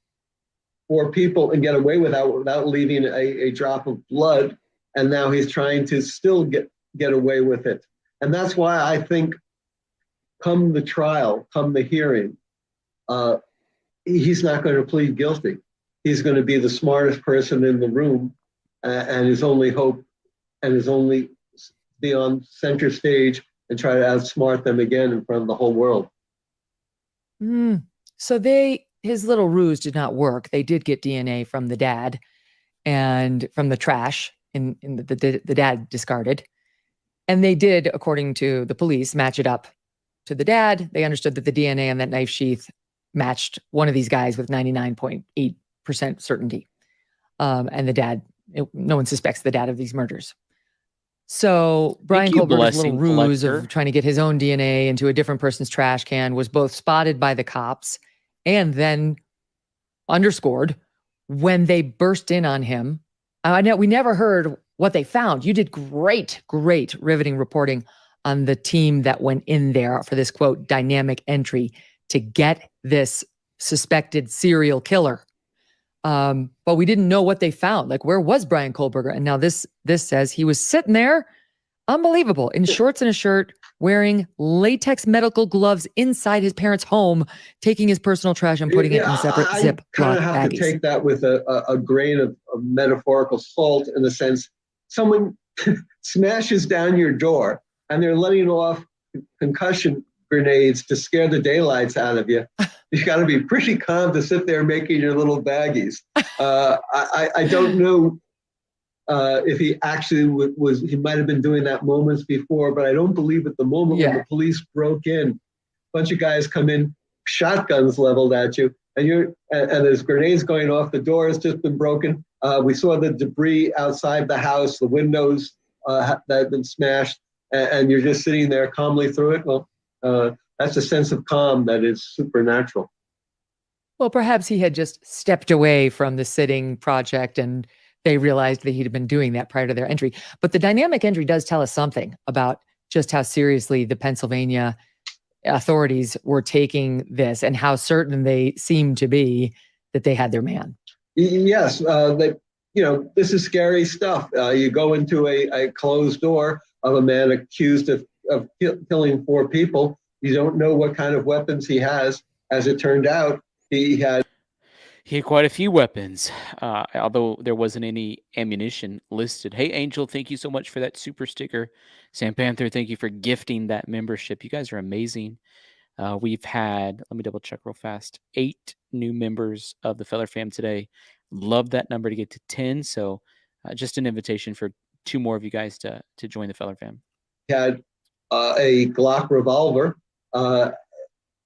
4 people and get away without leaving a drop of blood. And now he's trying to still get away with it. And that's why I think come the trial, come the hearing, he's not going to plead guilty. He's going to be the smartest person in the room, and his only hope and his only be on center stage and try to outsmart them again in front of the whole world. So his little ruse did not work. They did get DNA from the dad and from the trash in the dad discarded. And they did, according to the police, match it up to the dad. They understood that the DNA on that knife sheath matched one of these guys with 99.8% certainty. And the dad, no one suspects the dad of these murders. So Bryan Kohberger's little ruse of trying to get his own DNA into a different person's trash can was both spotted by the cops and then underscored when they burst in on him. I know we never heard what they found. You did great riveting reporting on the team that went in there for this, quote, dynamic entry to get this suspected serial killer. But we didn't know what they found. Like, where was Bryan Kohberger? And now this says he was sitting there, unbelievable, in shorts and a shirt, wearing latex medical gloves inside his parents' home, taking his personal trash and putting it in separate Ziploc baggies. I kind of have to take that with a grain of metaphorical salt, in the sense someone smashes down your door and they're letting off concussion grenades to scare the daylights out of you. You got to be pretty calm to sit there making your little baggies. I don't know if he actually he might have been doing that moments before, but I don't believe at the moment when the police broke in, a bunch of guys come in, shotguns leveled at you, and there's grenades going off. The door has just been broken. We saw the debris outside the house, the windows that had been smashed, and you're just sitting there calmly through it. Well, that's a sense of calm that is supernatural. Well, perhaps he had just stepped away from the sitting project and they realized that he'd been doing that prior to their entry. But the dynamic entry does tell us something about just how seriously the Pennsylvania authorities were taking this and how certain they seemed to be that they had their man. Yes, this is scary stuff. You go into a closed door of a man accused of killing 4 people. You don't know what kind of weapons he has. As it turned out, he had quite a few weapons, although there wasn't any ammunition listed. Hey, Angel, thank you so much for that super sticker. Sam Panther, thank you for gifting that membership. You guys are amazing. We've had, let me double check real fast, 8 new members of the Feller Fam today. Love that number to get to 10. So just an invitation for 2 more of you guys to join the Feller Fam. He had a Glock revolver.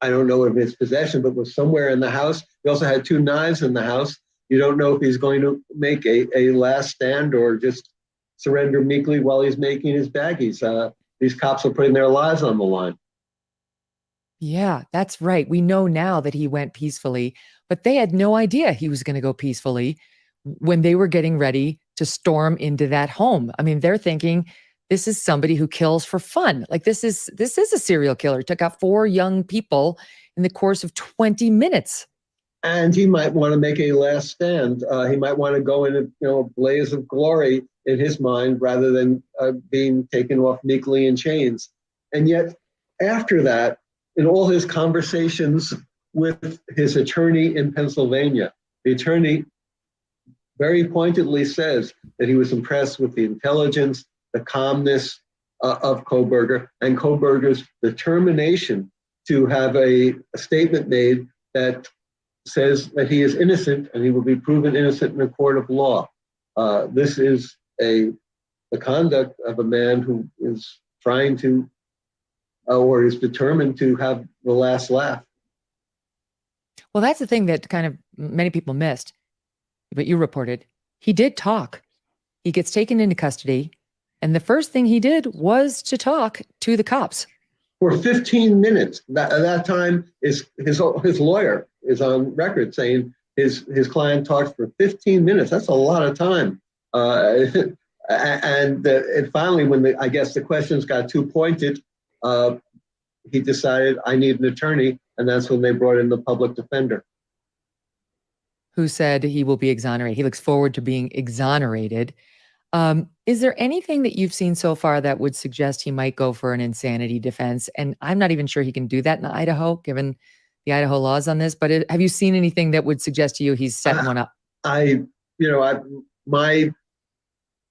I don't know of his possession, but was somewhere in the house. He also had 2 knives in the house. You don't know if he's going to make a last stand or just surrender meekly while he's making his baggies. These cops are putting their lives on the line. Yeah, that's right. We know now that he went peacefully, but they had no idea he was going to go peacefully when they were getting ready to storm into that home. I mean, they're thinking, this is somebody who kills for fun. Like this is a serial killer. He took out 4 young people in the course of 20 minutes. And he might want to make a last stand. He might want to go in a blaze of glory in his mind rather than being taken off meekly in chains. And yet after that, in all his conversations with his attorney in Pennsylvania, the attorney very pointedly says that he was impressed with the intelligence, the calmness of Kohberger and Kohberger's determination to have a statement made that says that he is innocent and he will be proven innocent in a court of law. This is the conduct of a man who is trying to, or is determined to have the last laugh. Well, that's the thing that kind of many people missed, but you reported. He did talk. He gets taken into custody, and the first thing he did was to talk to the cops. For 15 minutes. At that time, his lawyer is on record saying his client talked for 15 minutes. That's a lot of time. And finally, when I guess the questions got too pointed, he decided, I need an attorney, and that's when they brought in the public defender. Who said he will be exonerated. He looks forward to being exonerated. Is there anything that you've seen so far that would suggest he might go for an insanity defense? And I'm not even sure he can do that in Idaho, given the Idaho laws on this. But have you seen anything that would suggest to you he's setting one up? My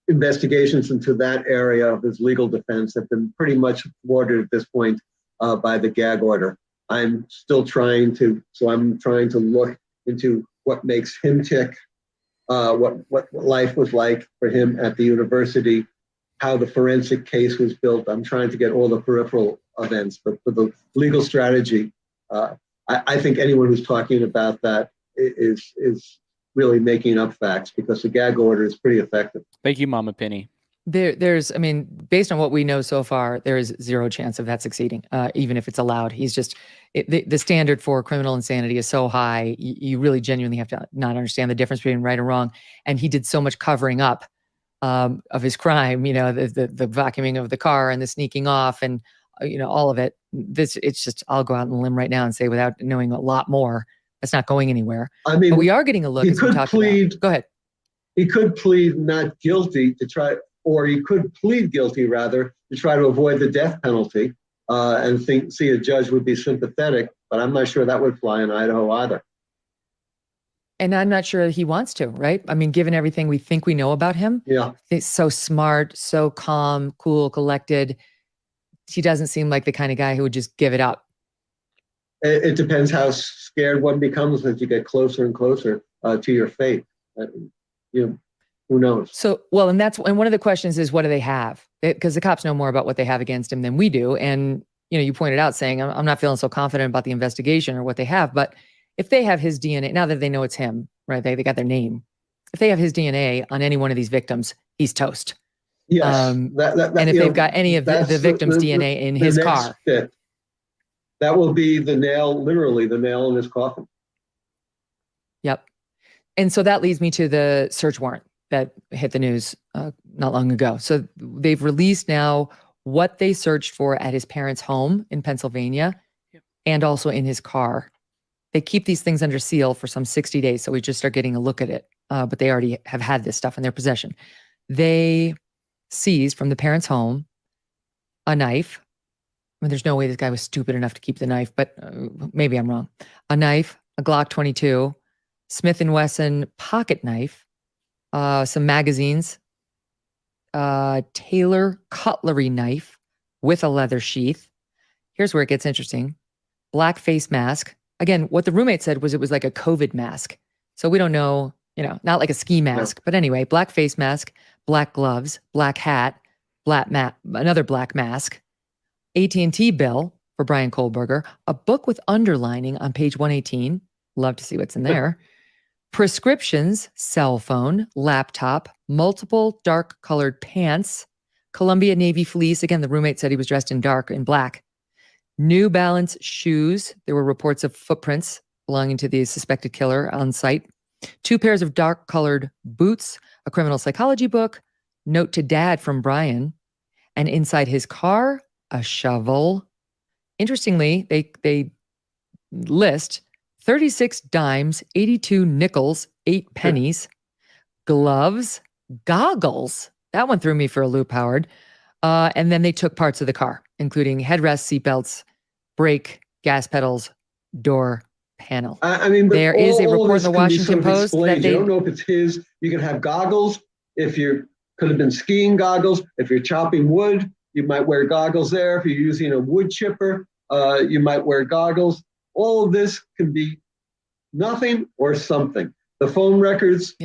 investigations into that area of his legal defense have been pretty much thwarted at this point by the gag order. I'm trying to look into what makes him tick, what life was like for him at the university, how the forensic case was built. I'm trying to get all the peripheral events, but for the legal strategy, I think anyone who's talking about that is really making up facts, because the gag order is pretty effective. Thank you, Mama Penny. There's, based on what we know so far, there is zero chance of that succeeding, even if it's allowed. He's just, the standard for criminal insanity is so high, you really genuinely have to not understand the difference between right and wrong. And he did so much covering up of his crime, the vacuuming of the car and the sneaking off and, all of it. It's just, I'll go out on a limb right now and say, without knowing a lot more, it's not going anywhere. But we are getting a look. He could plead. Go ahead. He could plead not guilty or he could plead guilty rather to try to avoid the death penalty and see a judge would be sympathetic. But I'm not sure that would fly in Idaho either. And I'm not sure he wants to, right? Given everything we think we know about him, yeah, he's so smart, so calm, cool, collected. He doesn't seem like the kind of guy who would just give it up. It depends how scared one becomes as you get closer and closer to your fate. Who knows? So, and one of the questions is, what do they have? Because the cops know more about what they have against him than we do. And, you pointed out saying, I'm not feeling so confident about the investigation or what they have, but if they have his DNA, now that they know it's him, right? They got their name. If they have his DNA on any one of these victims, he's toast. Yes. And if they've got any of the victim's DNA in his car. That will be literally the nail in his coffin. Yep. And so that leads me to the search warrant that hit the news not long ago. So they've released now what they searched for at his parents' home in Pennsylvania, and also in his car. They keep these things under seal for some 60 days. So we just start getting a look at it. But they already have had this stuff in their possession. They seized from the parents' home a knife. There's no way this guy was stupid enough to keep the knife, but maybe I'm wrong. A knife, a Glock 22, Smith & Wesson pocket knife, some magazines, Taylor cutlery knife with a leather sheath. Here's where it gets interesting. Black face mask. Again, what the roommate said was it was like a COVID mask. So we don't know, not like a ski mask. No. But anyway, black face mask, black gloves, black hat, another black mask, AT&T bill for Bryan Kohberger, a book with underlining on page 118. Love to see what's in there. Prescriptions, cell phone, laptop, multiple dark colored pants, Columbia Navy fleece. Again, the roommate said he was dressed in dark and black. New Balance shoes. There were reports of footprints belonging to the suspected killer on site. 2 pairs of dark colored boots, a criminal psychology book, note to dad from Bryan, and inside his car, a shovel. Interestingly, they list 36 dimes, 82 nickels, 8 pennies, gloves, goggles. That one threw me for a loop, Howard. And then they took parts of the car, including headrests, seatbelts, brake, gas pedals, door panel. There is a report in the Washington Post that you don't know if it's his. You can have goggles if you're Could have been skiing goggles. If you're chopping wood, you might wear goggles there. If you're using a wood chipper, you might wear goggles. All of this can be nothing or something. The phone records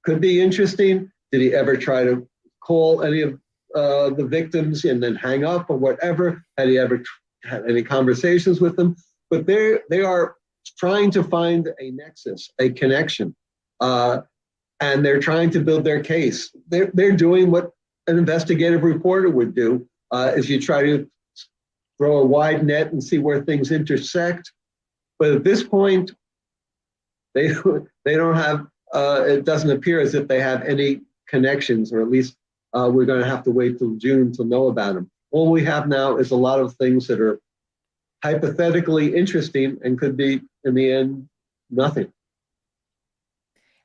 could be interesting. Did he ever try to call any of the victims and then hang up or whatever? Had he ever had any conversations with them? But they are trying to find a nexus, a connection, and they're trying to build their case. They're doing what an investigative reporter would do, is you try to throw a wide net and see where things intersect. But at this point, they don't have. It doesn't appear as if they have any connections, or at least we're going to have to wait till June to know about them. All we have now is a lot of things that are hypothetically interesting and could be, in the end, nothing.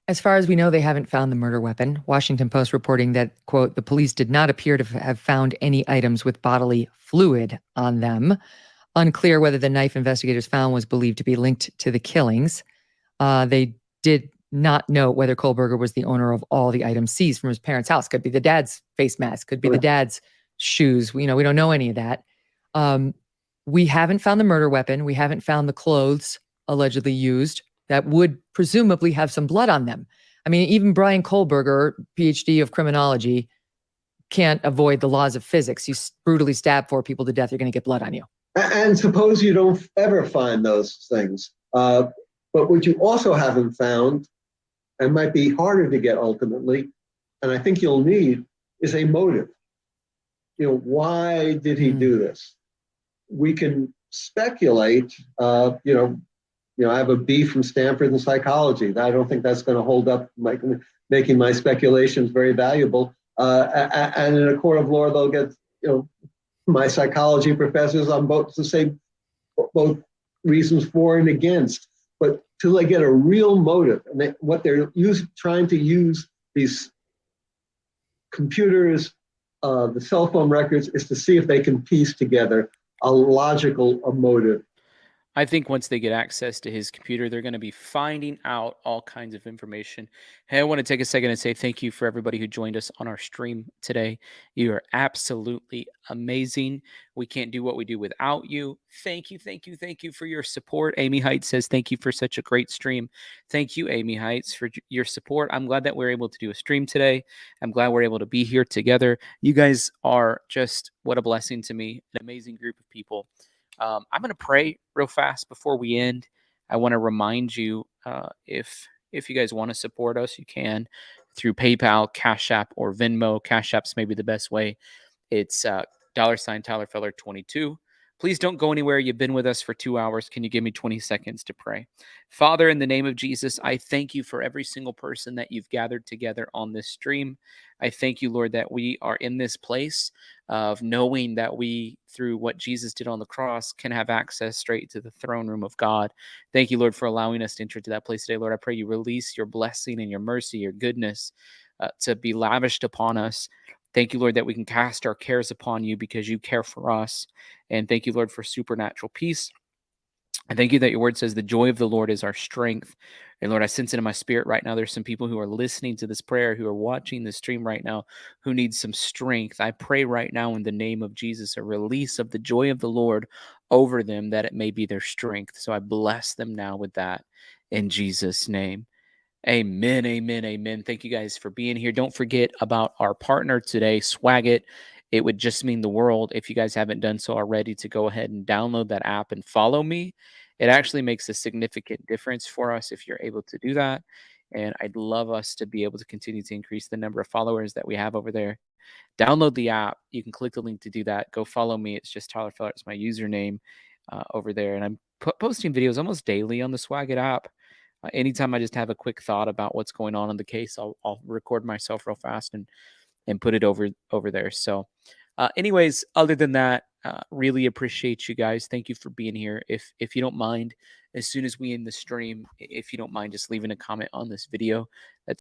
As far as we know, they haven't found the murder weapon. Washington Post reporting that, quote, the police did not appear to have found any items with bodily fluid on them. Unclear whether the knife investigators found was believed to be linked to the killings. They did not know whether Kohberger was the owner of all the items seized from his parents' house. Could be the dad's face mask, could be the dad's shoes. We don't know any of that. We haven't found the murder weapon. We haven't found the clothes allegedly used that would presumably have some blood on them. I mean, even Bryan Kohberger, PhD of criminology, can't avoid the laws of physics. You brutally stab 4 people to death, you're going to get blood on you. And suppose you don't ever find those things. But what you also haven't found, and might be harder to get ultimately, and I think you'll need, is a motive. Why did he do this? We can speculate. I have a B from Stanford in psychology. I don't think that's going to hold up, making my speculations very valuable. And in a court of law, they'll get my psychology professors on both to say both reasons for and against. But till they get a real motive, and what they're trying to use these computers, the cell phone records, is to see if they can piece together a logical motive. I think once they get access to his computer, they're going to be finding out all kinds of information. Hey, I want to take a second and say thank you for everybody who joined us on our stream today. You are absolutely amazing. We can't do what we do without you. Thank you, thank you, thank you for your support. Amy Heights says thank you for such a great stream. Thank you, Amy Heights, for your support. I'm glad that we're able to do a stream today. I'm glad we're able to be here together. You guys are just, what a blessing to me, an amazing group of people. I'm going to pray real fast before we end. I want to remind you, if you guys want to support us, you can through PayPal, Cash App, or Venmo. Cash App's maybe the best way. It's $sign Tyler Feller 22. Please don't go anywhere. You've been with us for 2 hours. Can you give me 20 seconds to pray? Father, in the name of Jesus, I thank you for every single person that you've gathered together on this stream. I thank you, Lord, that we are in this place of knowing that we, through what Jesus did on the cross, can have access straight to the throne room of God. Thank you, Lord, for allowing us to enter to that place today. Lord, I pray you release your blessing and your mercy, your goodness to be lavished upon us. Thank you, Lord, that we can cast our cares upon you because you care for us. And thank you, Lord, for supernatural peace. I thank you that your word says the joy of the Lord is our strength. And Lord, I sense it in my spirit right now. There's some people who are listening to this prayer, who are watching this stream right now, who need some strength. I pray right now in the name of Jesus, a release of the joy of the Lord over them, that it may be their strength. So I bless them now with that in Jesus' name. Amen, amen, amen. Thank you guys for being here. Don't forget about our partner today, Swagit. It would just mean the world if you guys haven't done so already to go ahead and download that app and follow me. It actually makes a significant difference for us if you're able to do that. And I'd love us to be able to continue to increase the number of followers that we have over there. Download the app. You can click the link to do that. Go follow me. It's just Tyler Feller. It's my username over there. And I'm posting videos almost daily on the Swagit app. Anytime I just have a quick thought about what's going on in the case, I'll record myself real fast and put it over there. So anyways, other than that, really appreciate you guys. Thank you for being here. If you don't mind, as soon as we end the stream, if you don't mind just leaving a comment on this video, that's